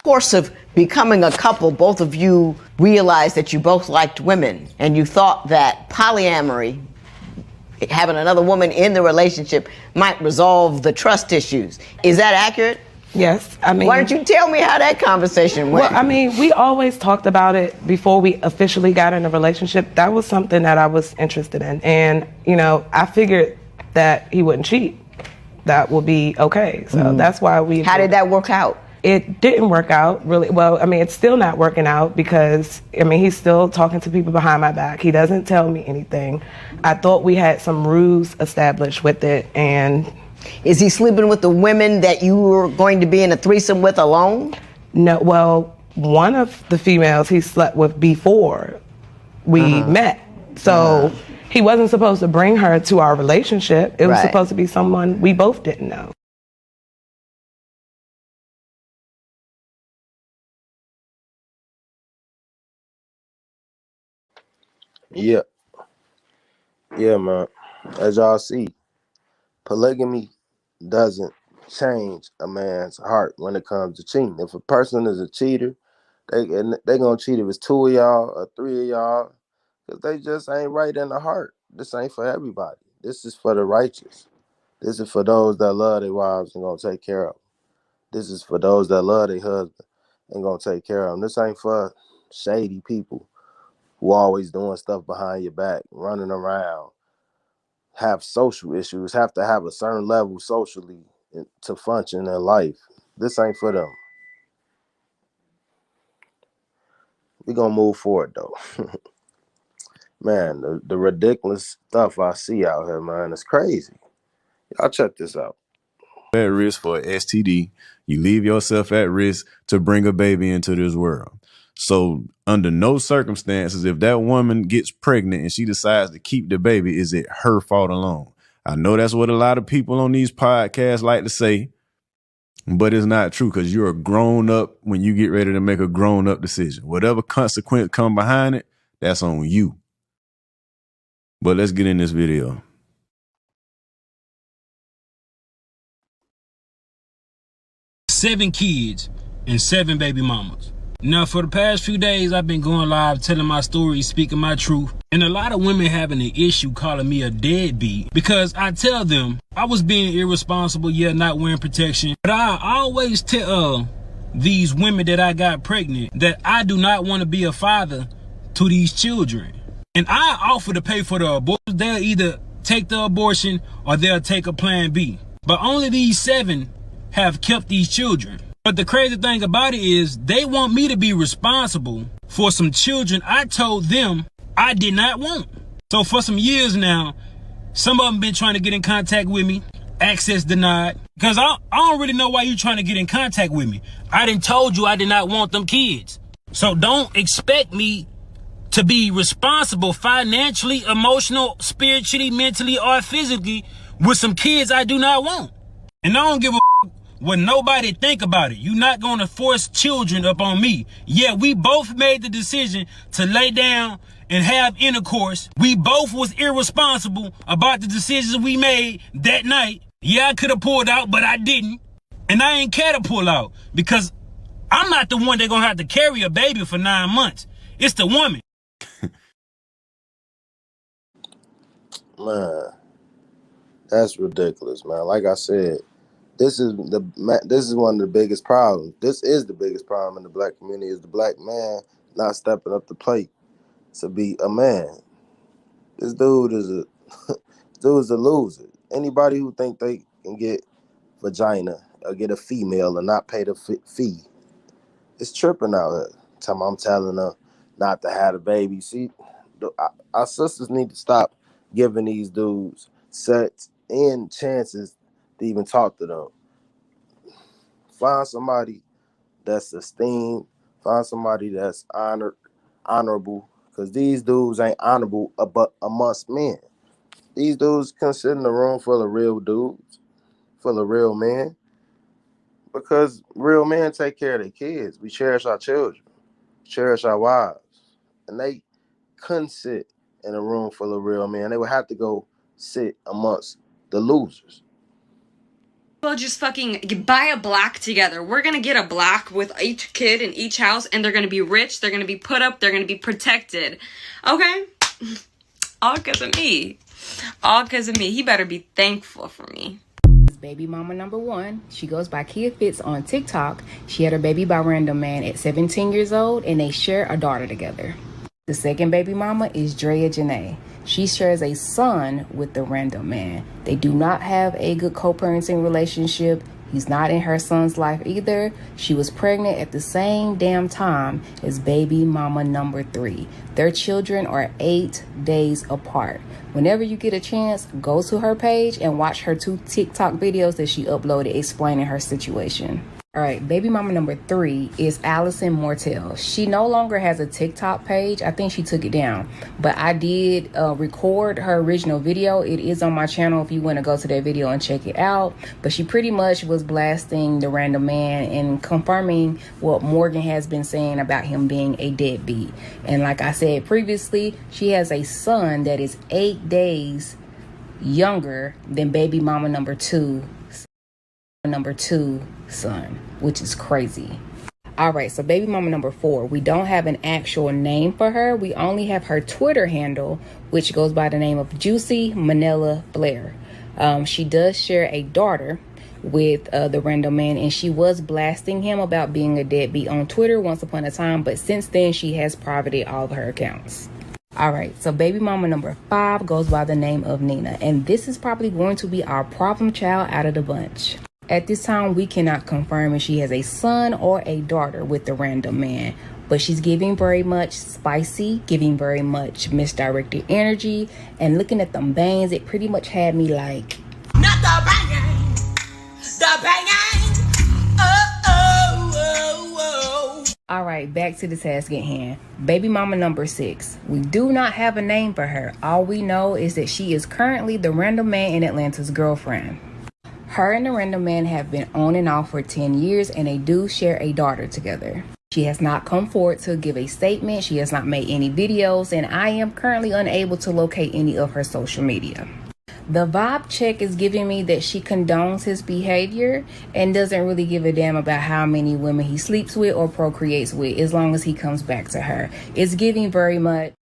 Course of becoming a couple, both of you realized that you both liked women, and you thought that polyamory, having another woman in the relationship, might resolve the trust issues. Is that accurate? Yes. I mean, why don't you tell me how that conversation went? Well, I mean, we always talked about it before we officially got in a relationship. That was something that I was interested in, and I figured that he wouldn't cheat. That would be okay. So that's why we. How did that work out? It didn't work out really well. I mean, it's still not working out because, he's still talking to people behind my back. He doesn't tell me anything. I thought we had some rules established with it, and... Is he sleeping with the women that you were going to be in a threesome with alone? No, well, one of the females he slept with before we met. So he wasn't supposed to bring her to our relationship. It was supposed to be someone we both didn't know. Yeah. Yeah, man. As y'all see, polygamy doesn't change a man's heart when it comes to cheating. If a person is a cheater, they gonna cheat if it's two of y'all or three of y'all, because they just ain't right in the heart. This ain't for everybody. This is for the righteous. This is for those that love their wives and gonna take care of them. This is for those that love their husband and gonna take care of them. This ain't for shady people who always doing stuff behind your back, running around, have social issues, have to have a certain level socially to function in life. This ain't for them. We gonna move forward though. Man, the ridiculous stuff I see out here, man, it's crazy. Y'all check this out. At risk for STD, you leave yourself at risk to bring a baby into this world. So under no circumstances, if that woman gets pregnant and she decides to keep the baby, is it her fault alone? I know that's what a lot of people on these podcasts like to say, but it's not true, because you're a grown up when you get ready to make a grown up decision. Whatever consequence come behind it, that's on you. But let's get in this video. Seven kids and 7 baby mamas. Now, for the past few days, I've been going live, telling my story, speaking my truth. And a lot of women having an issue calling me a deadbeat because I tell them I was being irresponsible, not wearing protection. But I always tell these women that I got pregnant that I do not want to be a father to these children. And I offer to pay for the abortion. They'll either take the abortion or they'll take a plan B. But only these 7 have kept these children. But the crazy thing about it is they want me to be responsible for some children I told them I did not want. So for some years now, some of them been trying to get in contact with me, access denied, because I don't really know why you trying to get in contact with me. I done told you I did not want them kids. So don't expect me to be responsible financially, emotional, spiritually, mentally, or physically with some kids I do not want. And I don't give a what nobody think about it. You're not going to force children up on me. Yeah, we both made the decision to lay down and have intercourse. We both was irresponsible about the decisions we made that night. Yeah, I could have pulled out, but I didn't. And I ain't care to pull out because I'm not the one that's going to have to carry a baby for 9 months. It's the woman. Man, that's ridiculous, man. Like I said, this is one of the biggest problems. This is the biggest problem in the black community, is the black man not stepping up the plate to be a man. This dude is a loser. Anybody who think they can get vagina or get a female and not pay the fee, it's tripping out here. I'm telling her not to have a baby. See, our sisters need to stop giving these dudes sets and chances to even talk to them. Find somebody that's esteemed. Find somebody that's honorable. Because these dudes ain't honorable but amongst men. These dudes can sit in a room full of real dudes, full of real men. Because real men take care of their kids. We cherish our children. Cherish our wives. and they couldn't sit in a room full of real men. They would have to go sit amongst the losers. Well, just fucking buy a block together. We're gonna get a block with each kid in each house, and they're gonna be rich, they're gonna be put up, they're gonna be protected. Okay? All because of me. All because of me. He better be thankful for me. Baby mama number 1. She goes by Kia Fitz on TikTok. She had her baby by random man at 17 years old, and they share a daughter together. The second baby mama is Drea Janae. She shares a son with the random man. They do not have a good co-parenting relationship. He's not in her son's life either. She was pregnant at the same damn time as baby mama number 3. Their children are 8 days apart. Whenever you get a chance, go to her page and watch her 2 TikTok videos that she uploaded explaining her situation. All right, baby mama number 3 is Allison Mortel. She no longer has a TikTok page. I think she took it down, but I did record her original video. It is on my channel if you want to go to that video and check it out. But she pretty much was blasting the random man and confirming what Morgan has been saying about him being a deadbeat. And like I said previously, she has a son that is 8 days younger than baby mama number 2 son, which is crazy. All right, so baby mama number 4, we don't have an actual name for her. We only have her Twitter handle, which goes by the name of Juicy Manila Blair. She does share a daughter with the random man, and she was blasting him about being a deadbeat on Twitter once upon a time, but since then she has privated all of her accounts. All right, so baby mama number 5 goes by the name of Nina, and this is probably going to be our problem child out of the bunch. At this time, we cannot confirm if she has a son or a daughter with the random man, but she's giving very much spicy, giving very much misdirected energy, and looking at them bangs, it pretty much had me like, not the banging, the banging, oh. All right, back to the task at hand. Baby mama number 6. We do not have a name for her. All we know is that she is currently the random man in Atlanta's girlfriend. Her and the random man have been on and off for 10 years, and they do share a daughter together. She has not come forward to give a statement. She has not made any videos, and I am currently unable to locate any of her social media. The vibe check is giving me that she condones his behavior and doesn't really give a damn about how many women he sleeps with or procreates with, as long as he comes back to her. It's giving very much.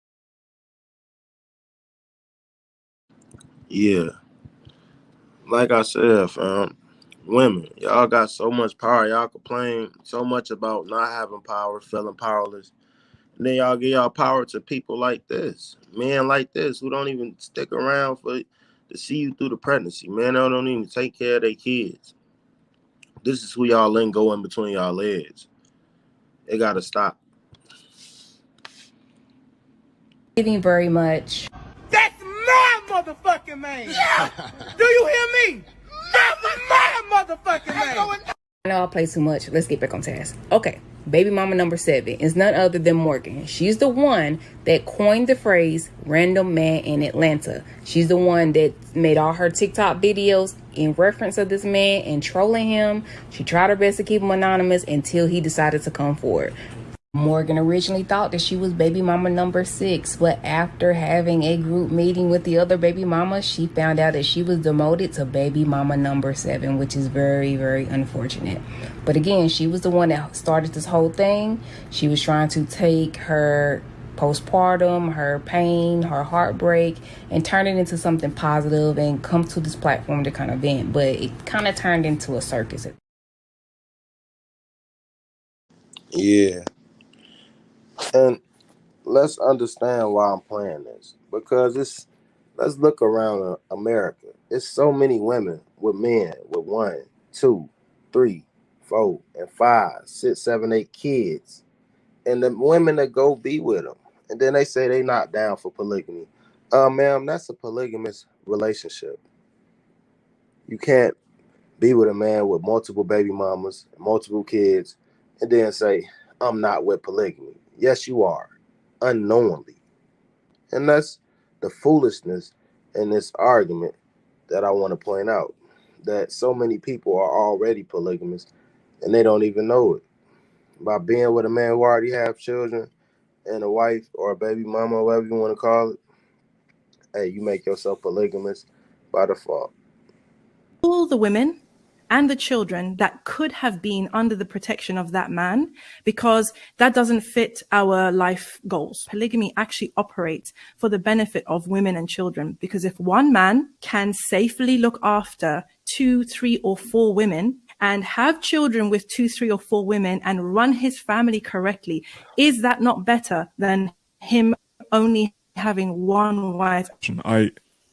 Yeah. Like I said, fam, women, y'all got so much power. Y'all complain so much about not having power, feeling powerless. And then y'all give y'all power to people like this, men like this, who don't even stick around to see you through the pregnancy. Men don't even take care of their kids. This is who y'all letting go in between y'all legs. It gotta stop. Giving very much. That's my motherfucking man. Yeah. Do you hear me? That's my motherfucking man. I know I play too much. Let's get back on task. Okay, baby mama number 7 is none other than Morgan. She's the one that coined the phrase random man in Atlanta. She's the one that made all her TikTok videos in reference of this man and trolling him. She tried her best to keep him anonymous until he decided to come forward. Morgan originally thought that she was baby mama number 6, but after having a group meeting with the other baby mamas, she found out that she was demoted to baby mama number 7, which is very, very unfortunate. But again, she was the one that started this whole thing. She was trying to take her postpartum, her pain, her heartbreak, and turn it into something positive and come to this platform to kind of vent, but it kind of turned into a circus. Yeah. And let's understand why I'm playing this, because let's look around America. It's so many women with men with 1, 2, 3, 4, and 5, 6, 7, 8 kids, and the women that go be with them, and then they say they not down for polygamy. Ma'am, that's a polygamous relationship. You can't be with a man with multiple baby mamas, multiple kids, and then say, I'm not with polygamy. Yes, you are, unknowingly. And that's the foolishness in this argument that I want to point out, that so many people are already polygamous and they don't even know it. By being with a man who already have children, and a wife or a baby mama, whatever you want to call it, hey, you make yourself polygamous by default. All the women and the children that could have been under the protection of that man, because that doesn't fit our life goals. Polygamy actually operates for the benefit of women and children, because if one man can safely look after 2, 3, or 4 women and have children with 2, 3, or 4 women and run his family correctly, is that not better than him only having one wife?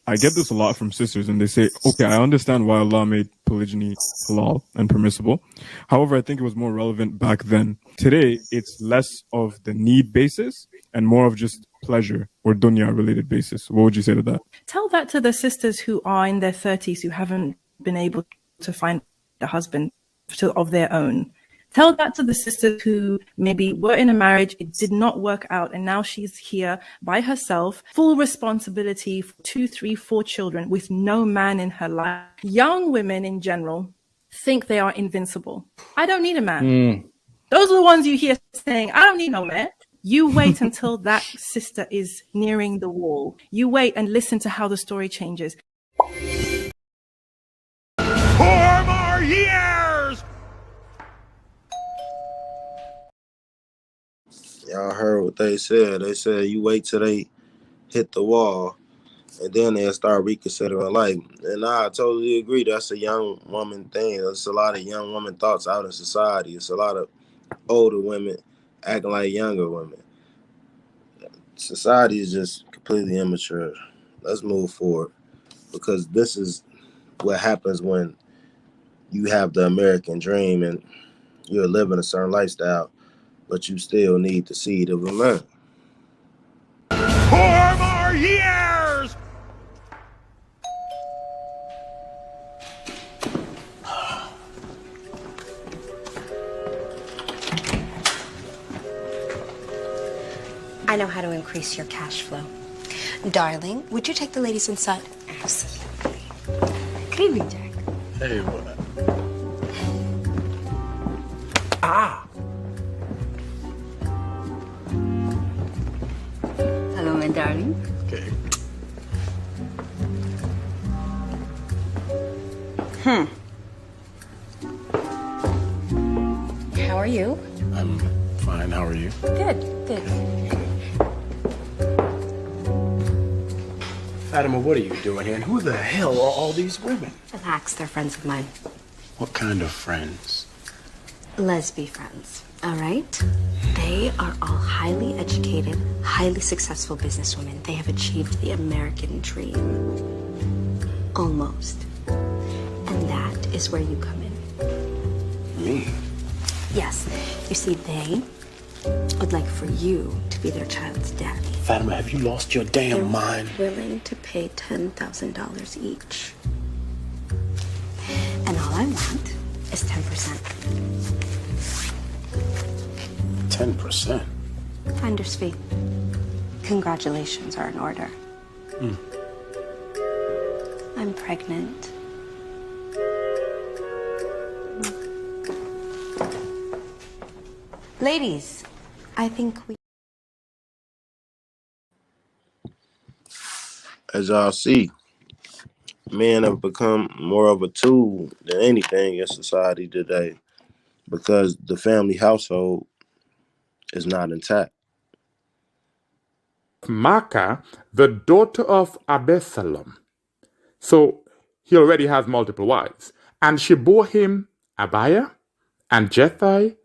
I get this a lot from sisters, and they say, okay, I understand why Allah made polygyny halal and permissible. However, I think it was more relevant back then. Today, it's less of the need basis and more of just pleasure or dunya related basis. What would you say to that? Tell that to the sisters who are in their 30s who haven't been able to find a husband of their own. Tell that to the sisters who maybe were in a marriage, it did not work out, and now she's here by herself, full responsibility for 2, 3, 4 children with no man in her life. Young women in general think they are invincible. I don't need a man. Those are the ones you hear saying, I don't need no man. You wait until that sister is nearing the wall. You wait and listen to how the story changes. 4 more years! Y'all heard what they said. They said you wait till they hit the wall, and then they'll start reconsidering life. And I totally agree. That's a young woman thing. There's a lot of young woman thoughts out in society. It's a lot of older women acting like younger women. Society is just completely immature. Let's move forward, because this is what happens when you have the American dream and you're living a certain lifestyle, but you still need the seed of a man. 4 more years! I know how to increase your cash flow. Darling, would you take the ladies inside? Absolutely. Good evening, Jack. Hey, what? Hello, my darling. Okay. How are you? I'm fine. How are you? Good, good. Fatima, what are you doing here? And who the hell are all these women? Relax, they're friends of mine. What kind of friends? Lesbian friends, all right? They are all highly educated, highly successful businesswomen. They have achieved the American dream. Almost. And that is where you come in. Me? Yes. You see, they would like for you to be their child's daddy. Fatima, have you lost your damn mind? They're willing to pay $10,000 each. And all I want is 10%. 10%? Finder's fee. Congratulations are in order. I'm pregnant. Ladies, I think we... As y'all see, men have become more of a tool than anything in society today, because the family household is not intact. Maacah, the daughter of Absalom. So he already has multiple wives. And she bore him Abiah, and Jethai,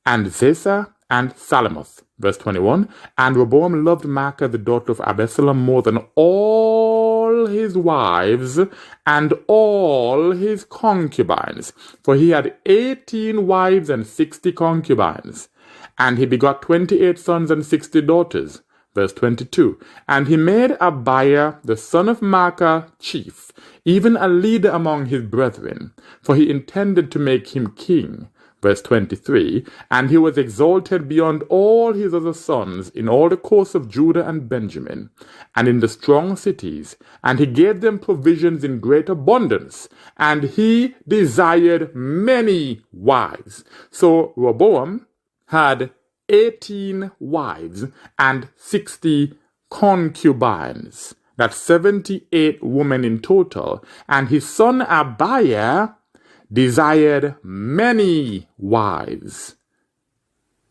and Zesah, and Salamoth. Verse 21. And Rehoboam loved Maacah, the daughter of Absalom, more than all his wives and all his concubines. For he had 18 wives and 60 concubines. And he begot 28 sons and 60 daughters. Verse 22. And he made Abiah, the son of Maacah, chief, even a leader among his brethren, for he intended to make him king. Verse 23. And he was exalted beyond all his other sons in all the coasts of Judah and Benjamin, and in the strong cities, and he gave them provisions in great abundance, and he desired many wives. So Rehoboam had 18 wives and 60 concubines. That's 78 women in total. And his son Abiah desired many wives.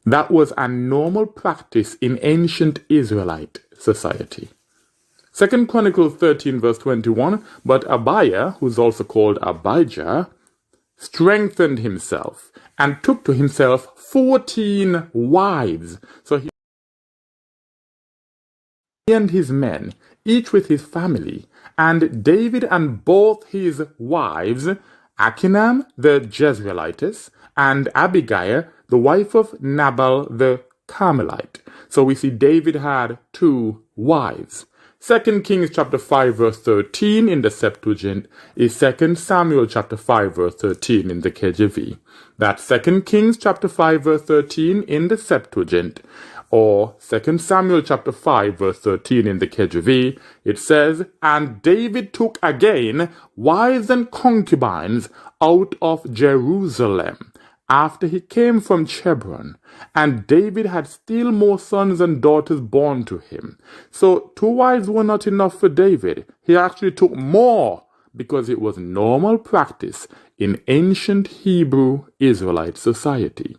That was a normal practice in ancient Israelite society. 2 Chronicles 13 verse 21, but Abiah, who's also called Abijah, strengthened himself and took to himself 14 wives. So he and his men, each with his family, and David and both his wives, Achinnam the Jezreelitess, and Abigail, the wife of Nabal the Carmelite. So we see David had 2 wives. 2 Kings chapter 5 verse 13 in the Septuagint is 2 Samuel chapter 5 verse 13 in the KJV. That's 2 Kings chapter 5 verse 13 in the Septuagint, or 2 Samuel chapter 5 verse 13 in the KJV. It says, and David took again wives and concubines out of Jerusalem after he came from Chebron, and David had still more sons and daughters born to him. So 2 wives were not enough for David. He actually took more because it was normal practice in ancient Hebrew Israelite society.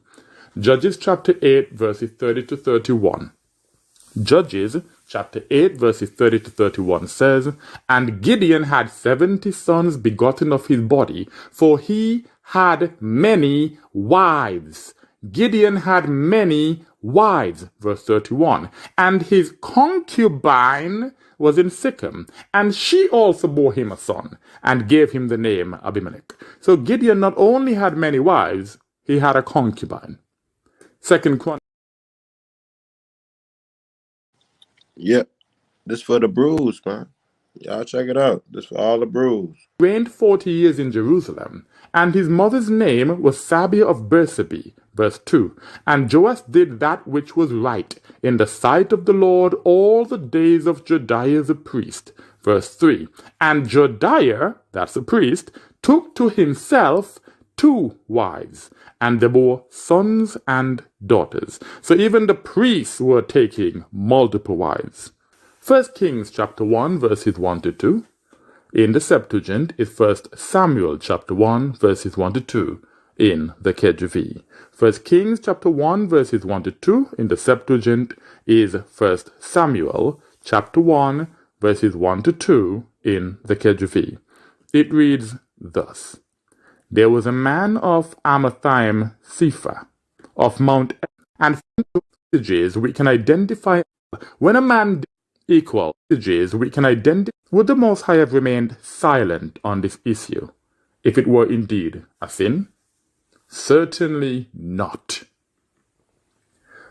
Judges chapter 8 verses 30 to 31. Judges chapter 8 verses 30 to 31 says, and Gideon had 70 sons begotten of his body, for he had many wives. Gideon had many wives, verse 31, and his concubine was in Shechem, and she also bore him a son, and gave him the name Abimelech. So Gideon not only had many wives, he had a concubine. 2 Chronicles. Yep. This for the bruise, man. Y'all check it out. This for all the bruise. Reigned 40 years in Jerusalem, and his mother's name was Sabiah of Bersabee, verse 2. And Joash did that which was right in the sight of the Lord all the days of Jediah the priest, verse 3. And Jediah, that's the priest, took to himself 2 wives, and they bore sons and daughters. So even the priests were taking multiple wives. 1 Kings chapter 1 verses 1 to 2. In the Septuagint is 1 Samuel chapter 1 verses 1 to 2 in the KJV. 1 Kings chapter 1 verses 1 to 2 in the Septuagint is 1 Samuel chapter 1 verses 1 to 2 in the KJV. It reads thus. There was a man of Amathaim Sepha, of Mount and passages we can identify when a man equal passages we can identify. Would the Most High have remained silent on this issue if it were indeed a sin? Certainly not.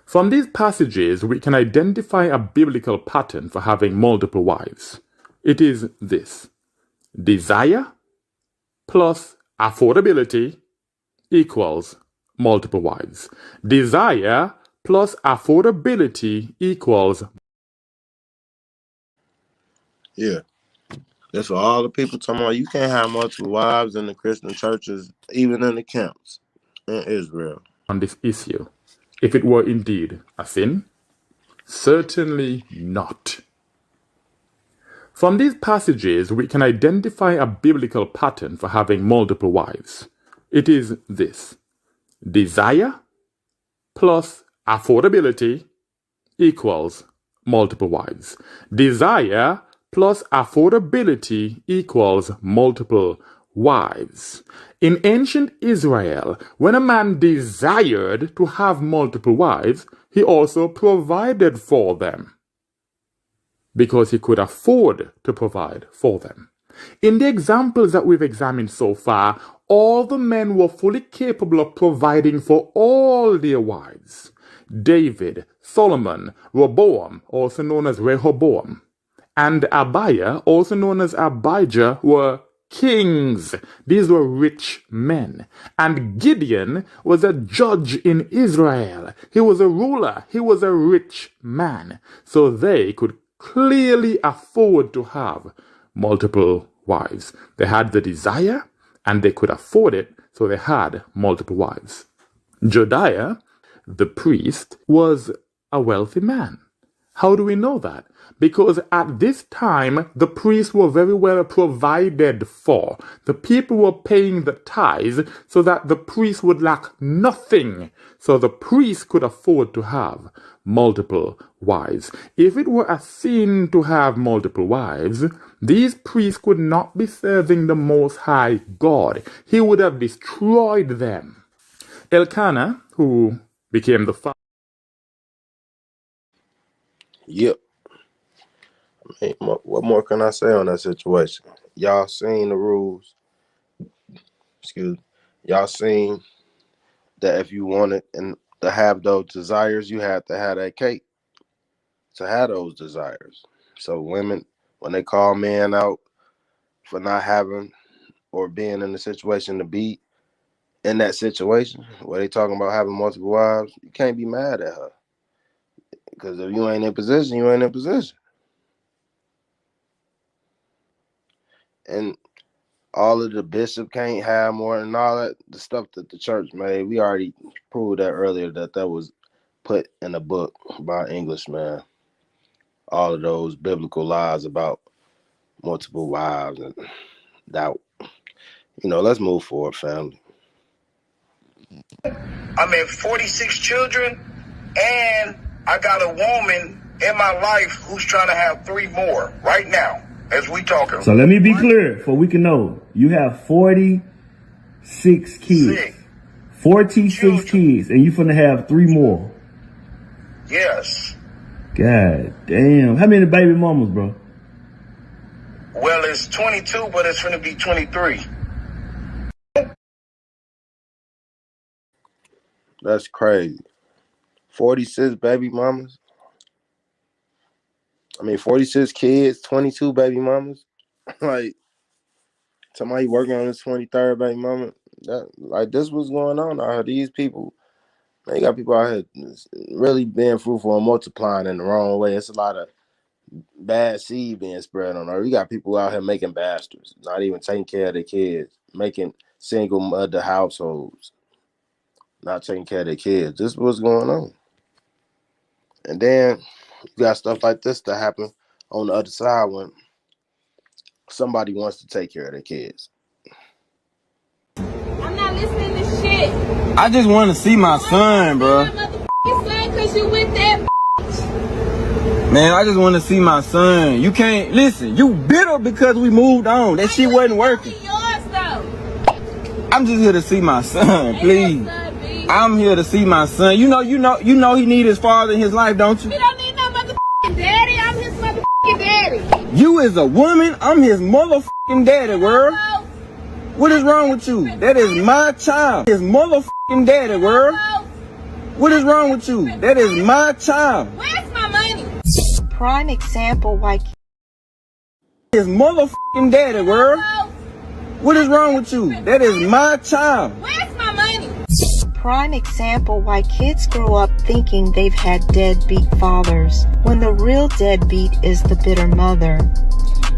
From these passages we can identify a biblical pattern for having multiple wives. It is this: desire plus affordability equals multiple wives. Desire plus affordability equals. Yeah. That's what all the people talking about. You can't have multiple wives in the Christian churches, even in the camps in Israel. On this issue, if it were indeed a sin? Certainly not. From these passages, we can identify a biblical pattern for having multiple wives. It is this: desire plus affordability equals multiple wives. Desire plus affordability equals multiple wives. In ancient Israel, when a man desired to have multiple wives, he also provided for them, because he could afford to provide for them. In the examples that we've examined so far, all the men were fully capable of providing for all their wives. David, Solomon, Rehoboam, also known as Rehoboam, and Abiah, also known as Abijah, were kings. These were rich men. And Gideon was a judge in Israel. He was a ruler. He was a rich man. So they could clearly afford to have multiple wives. They had the desire and they could afford it, so they had multiple wives. Jediah, the priest, was a wealthy man. How do we know that? Because at this time, the priests were very well provided for. The people were paying the tithes so that the priest would lack nothing. So the priest could afford to have multiple wives. If it were a sin to have multiple wives, these priests could not be serving the Most High God. He would have destroyed them. Elkanah, who became the father. Yep. I mean, what more can I say on that situation? Y'all seen the rules. Excuse me. Y'all seen that if you wanted and to have those desires, you have to have that cake to have those desires. So women, when they call men out for not having or being in the situation to be in that situation where they talking about having multiple wives, you can't be mad at her. Because if you ain't in position, you ain't in position. And all of the bishop can't have more and all that, the stuff that the church made, we already proved that earlier that was put in a book by an Englishman. All of those biblical lies about multiple wives and that, let's move forward, family. I'm at 46 children, and I got a woman in my life who's trying to have 3 more right now as we talking. So let me be clear for we can know. You have 46 kids. 46 kids, and you finna have 3 more. Yes. God damn. How many baby mamas, bro? Well, it's 22, but it's gonna be 23. That's crazy. 46 baby mamas. 46 kids, 22 baby mamas. Like, somebody working on his 23rd baby mama. This was going on out here. These people, you got people out here really being fruitful and multiplying in the wrong way. It's a lot of bad seed being spread on earth. You got people out here making bastards, not even taking care of their kids, making single mother households, not taking care of their kids. This is what's going on. And then you got stuff like this to happen on the other side when somebody wants to take care of their kids. I'm not listening to shit. I just want to see my son, bro. My motherfucking son, cause you with that Man, I just want to see my son. You can't listen. You bitter because we moved on. That shit wasn't working. yours though. I'm just here to see my son, please. I'm here to see my son. You know he need his father in his life, don't you? He don't need no motherfucking daddy. I'm his motherfucking daddy. You is a woman. I'm his motherfucking daddy, world. What is wrong with you? That is my child. His motherfucking daddy, world. What is wrong with you? That is my child. Where's my money? Prime example why his motherfucking daddy, world. What is wrong with you? That is my child. Where's my money? Prime example why kids grow up thinking they've had deadbeat fathers when the real deadbeat is the bitter mother.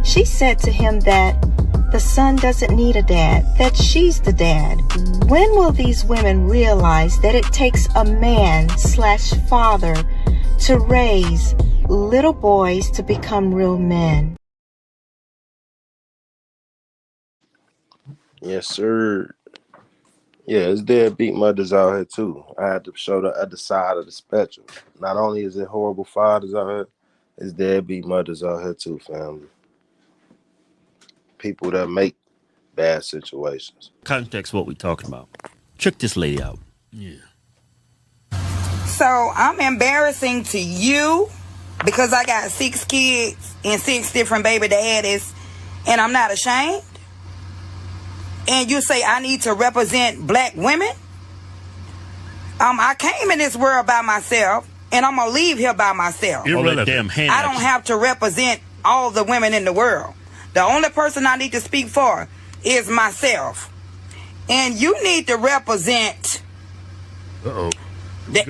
She said to him that the son doesn't need a dad, that she's the dad. When will these women realize that it takes a man/father to raise little boys to become real men? Yes, sir. Yeah, it's deadbeat mothers out here too. I had to show the other side of the spectrum. Not only is it horrible fathers out here, it's deadbeat mothers out here too, family. People that make bad situations. Context what we talking about. Check this lady out. Yeah. So I'm embarrassing to you because I got 6 kids and 6 different baby daddies and I'm not ashamed? And you say I need to represent black women? I came in this world by myself and I'm gonna leave here by myself. All that damn hand I don't have to represent all the women in the world. The only person I need to speak for is myself. And you need to represent the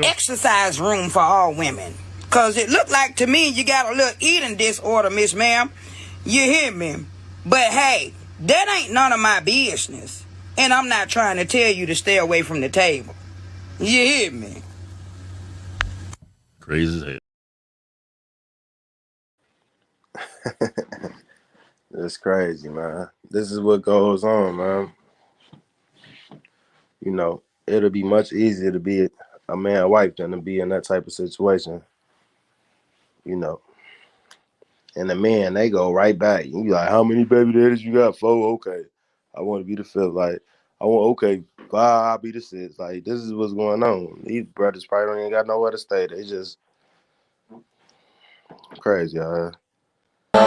exercise room for all women. Because it looked like to me you got a little eating disorder, Miss Ma'am. You hear me? But hey, that ain't none of my business. And I'm not trying to tell you to stay away from the table. You hear me? Crazy as hell. It's crazy, man. This is what goes on, man. You know, it'll be much easier to be a man wife than to be in that type of situation. You know, and the men, they go right back. You like, how many baby daddies you got? 4? Okay. I want to be the 5th. Like, I want, okay, 5, I'll be the 6th. Like, this is what's going on. These brothers probably don't even got nowhere to stay. They just crazy, y'all. I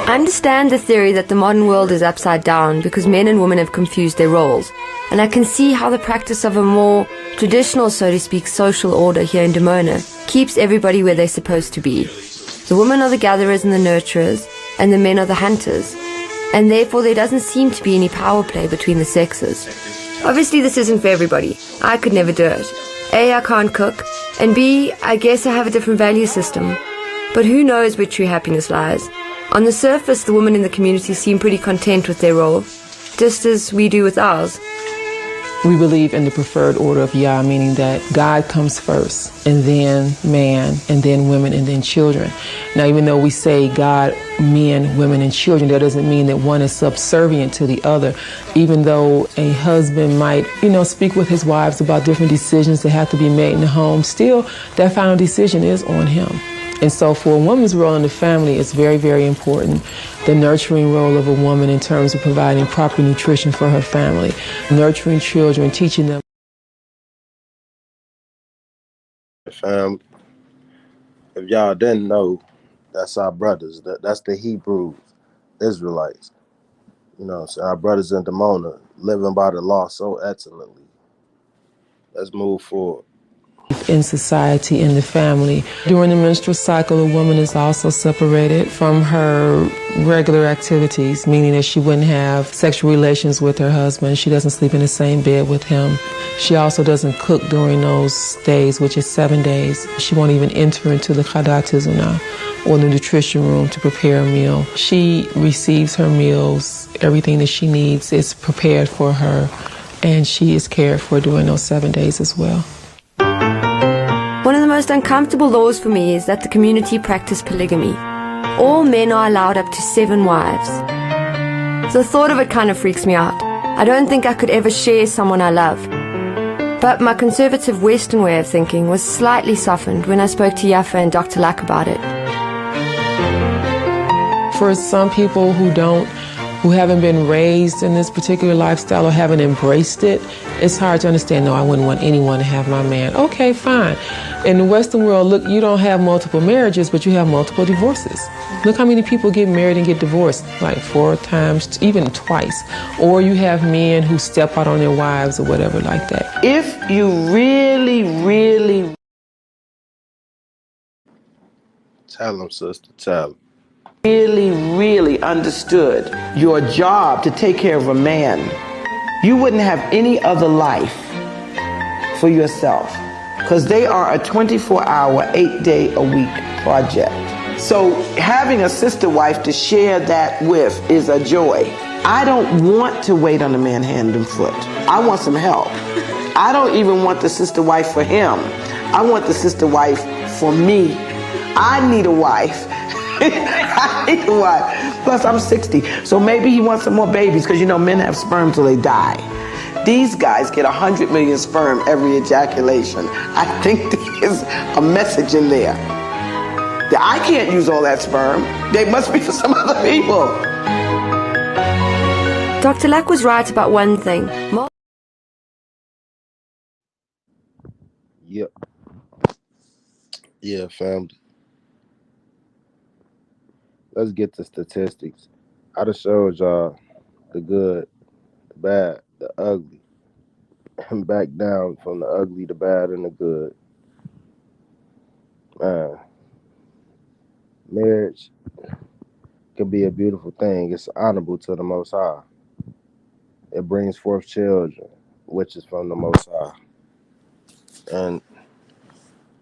understand the theory that the modern world is upside down because men and women have confused their roles, and I can see how the practice of a more traditional, so to speak, social order here in Dimona keeps everybody where they're supposed to be. The women are the gatherers and the nurturers, and the men are the hunters, and therefore there doesn't seem to be any power play between the sexes. Obviously this isn't for everybody. I could never do it. A, I can't cook, and B, I guess I have a different value system. But who knows where true happiness lies? On the surface, the women in the community seem pretty content with their role, just as we do with ours. We believe in the preferred order of Yah, meaning that God comes first, and then man, and then women, and then children. Now, even though we say God, men, women, and children, that doesn't mean that one is subservient to the other. Even though a husband might, speak with his wives about different decisions that have to be made in the home, still, that final decision is on him. And so for a woman's role in the family, it's very, very important. The nurturing role of a woman in terms of providing proper nutrition for her family, nurturing children, teaching them. Fam, if y'all didn't know, that's our brothers. That's the Hebrew Israelites. So our brothers in Dimona living by the law so excellently. Let's move forward. In society, in the family. During the menstrual cycle, a woman is also separated from her regular activities, meaning that she wouldn't have sexual relations with her husband. She doesn't sleep in the same bed with him. She also doesn't cook during those days, which is 7 days. She won't even enter into the Chadat Tizunah or the nutrition room to prepare a meal. She receives her meals. Everything that she needs is prepared for her, and she is cared for during those 7 days as well. One of the most uncomfortable laws for me is that the community practice polygamy. All men are allowed up to 7 wives. The thought of it kind of freaks me out. I don't think I could ever share someone I love. But my conservative Western way of thinking was slightly softened when I spoke to Yafa and Dr. Lack about it. For some people who haven't been raised in this particular lifestyle or haven't embraced it, it's hard to understand, no, I wouldn't want anyone to have my man. Okay, fine. In the Western world, look, you don't have multiple marriages, but you have multiple divorces. Look how many people get married and get divorced, like 4 times, even twice. Or you have men who step out on their wives or whatever like that. If you really Tell them, sister, tell them. really understood your job to take care of a man, you wouldn't have any other life for yourself, because they are a 24-hour, 8-day-a-week project. So having a sister wife to share that with is a joy. I don't want to wait on a man hand and foot. I want some help. I don't even want the sister wife for him. I want the sister wife for me. I need a wife. I need a wife. Plus, I'm 60, so maybe he wants some more babies, because men have sperm till they die. These guys get 100 million sperm every ejaculation. I think there's a message in there. I can't use all that sperm. They must be for some other people. Dr. Lack was right about one thing. Yep. Yeah, family. Let's get the statistics. I done showed y'all the good, the bad, the ugly, and back down from the ugly, the bad, and the good. Man, marriage can be a beautiful thing. It's honorable to the Most High. It brings forth children, which is from the Most High. And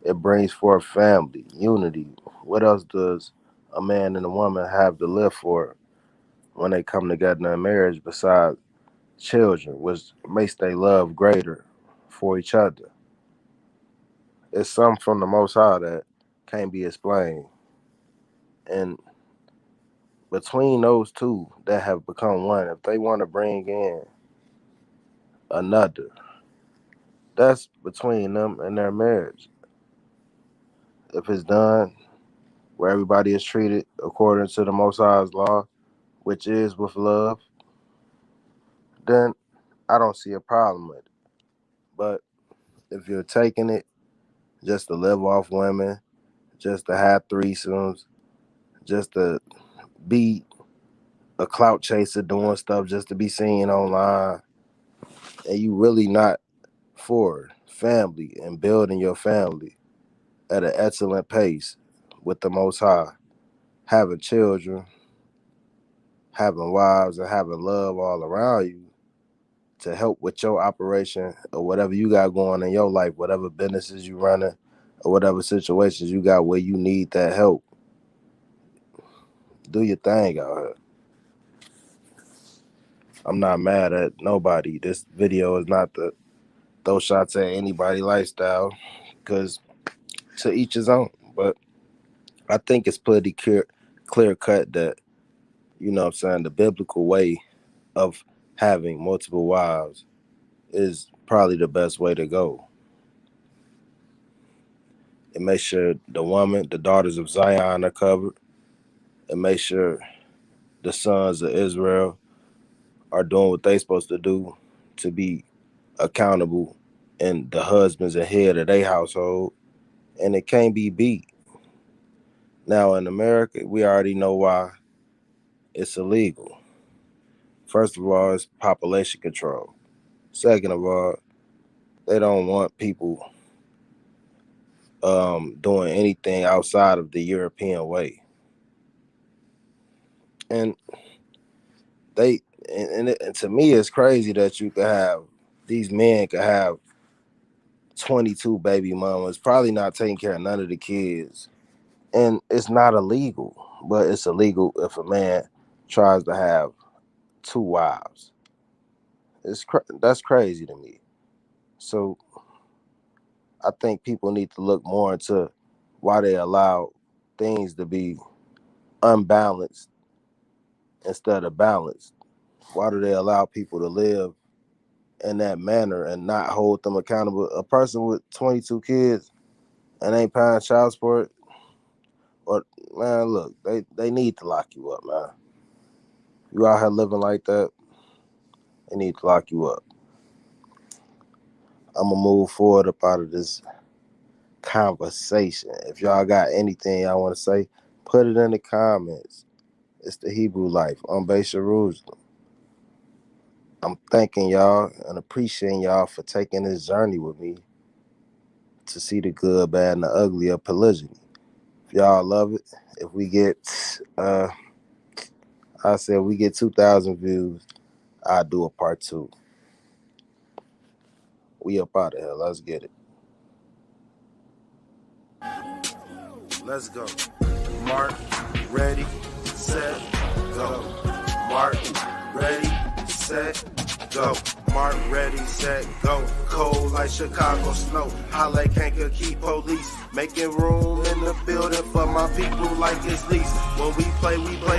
it brings forth family, unity. What else does a man and a woman have to live for when they come together in marriage besides children, which makes their love greater for each other. It's something from the Most High that can't be explained. And between those two that have become one, if they want to bring in another, that's between them and their marriage. If it's done where everybody is treated according to the Most High's law, which is with love, then I don't see a problem with it. But if you're taking it just to live off women, just to have threesomes, just to be a clout chaser doing stuff just to be seen online, and you really not for family and building your family at an excellent pace with the Most High, having children, having wives, and having love all around you to help with your operation or whatever you got going in your life, whatever businesses you running or whatever situations you got where you need that help. Do your thing out here. I'm not mad at nobody. This video is not to throw shots at anybody lifestyle, because to each his own. But I think it's pretty clear cut that, you know what I'm saying, the biblical way of having multiple wives is probably the best way to go. It makes sure the woman, the daughters of Zion, are covered. It makes sure the sons of Israel are doing what they're supposed to do to be accountable, and the husband's the head of their household, and it can't be beat. Now in America, we already know why it's illegal. First of all, it's population control. Second of all, they don't want people doing anything outside of the European way. And and to me, it's crazy that you could have, these men could have 22 baby mamas, probably not taking care of none of the kids. And it's not illegal, but it's illegal if a man tries to have 2 wives. That's crazy to me. So I think people need to look more into why they allow things to be unbalanced instead of balanced. Why do they allow people to live in that manner and not hold them accountable? A person with 22 kids and ain't paying child support, or man, look, they need to lock you up, man. You out here living like that, they need to lock you up. I'm gonna move forward up out of this conversation. If y'all got anything y'all want to say, put it in the comments. It's the Hebrew Life on Base Jerusalem. I'm thanking y'all and appreciating y'all for taking this journey with me to see the good, bad, and the ugly of polygyny. If y'all love it, if we get, I said we get 2,000 views, I'll do a part 2. We up out of here. Let's get it. Let's go. Mark, ready, set, go. Mark, ready, set, go. Mark, ready, set, go. Cold like Chicago snow. Holla can't keep police. Making room in the building for my people like it's lease. When we play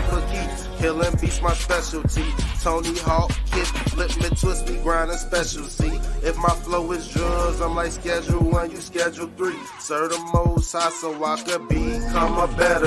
for keeps. Killing beats my specialty. Tony Hawk, kick, flip me, twist me, grind a specialty. If my flow is drugs, I'm like schedule 1, you schedule 3. Serve the most high so I could become a better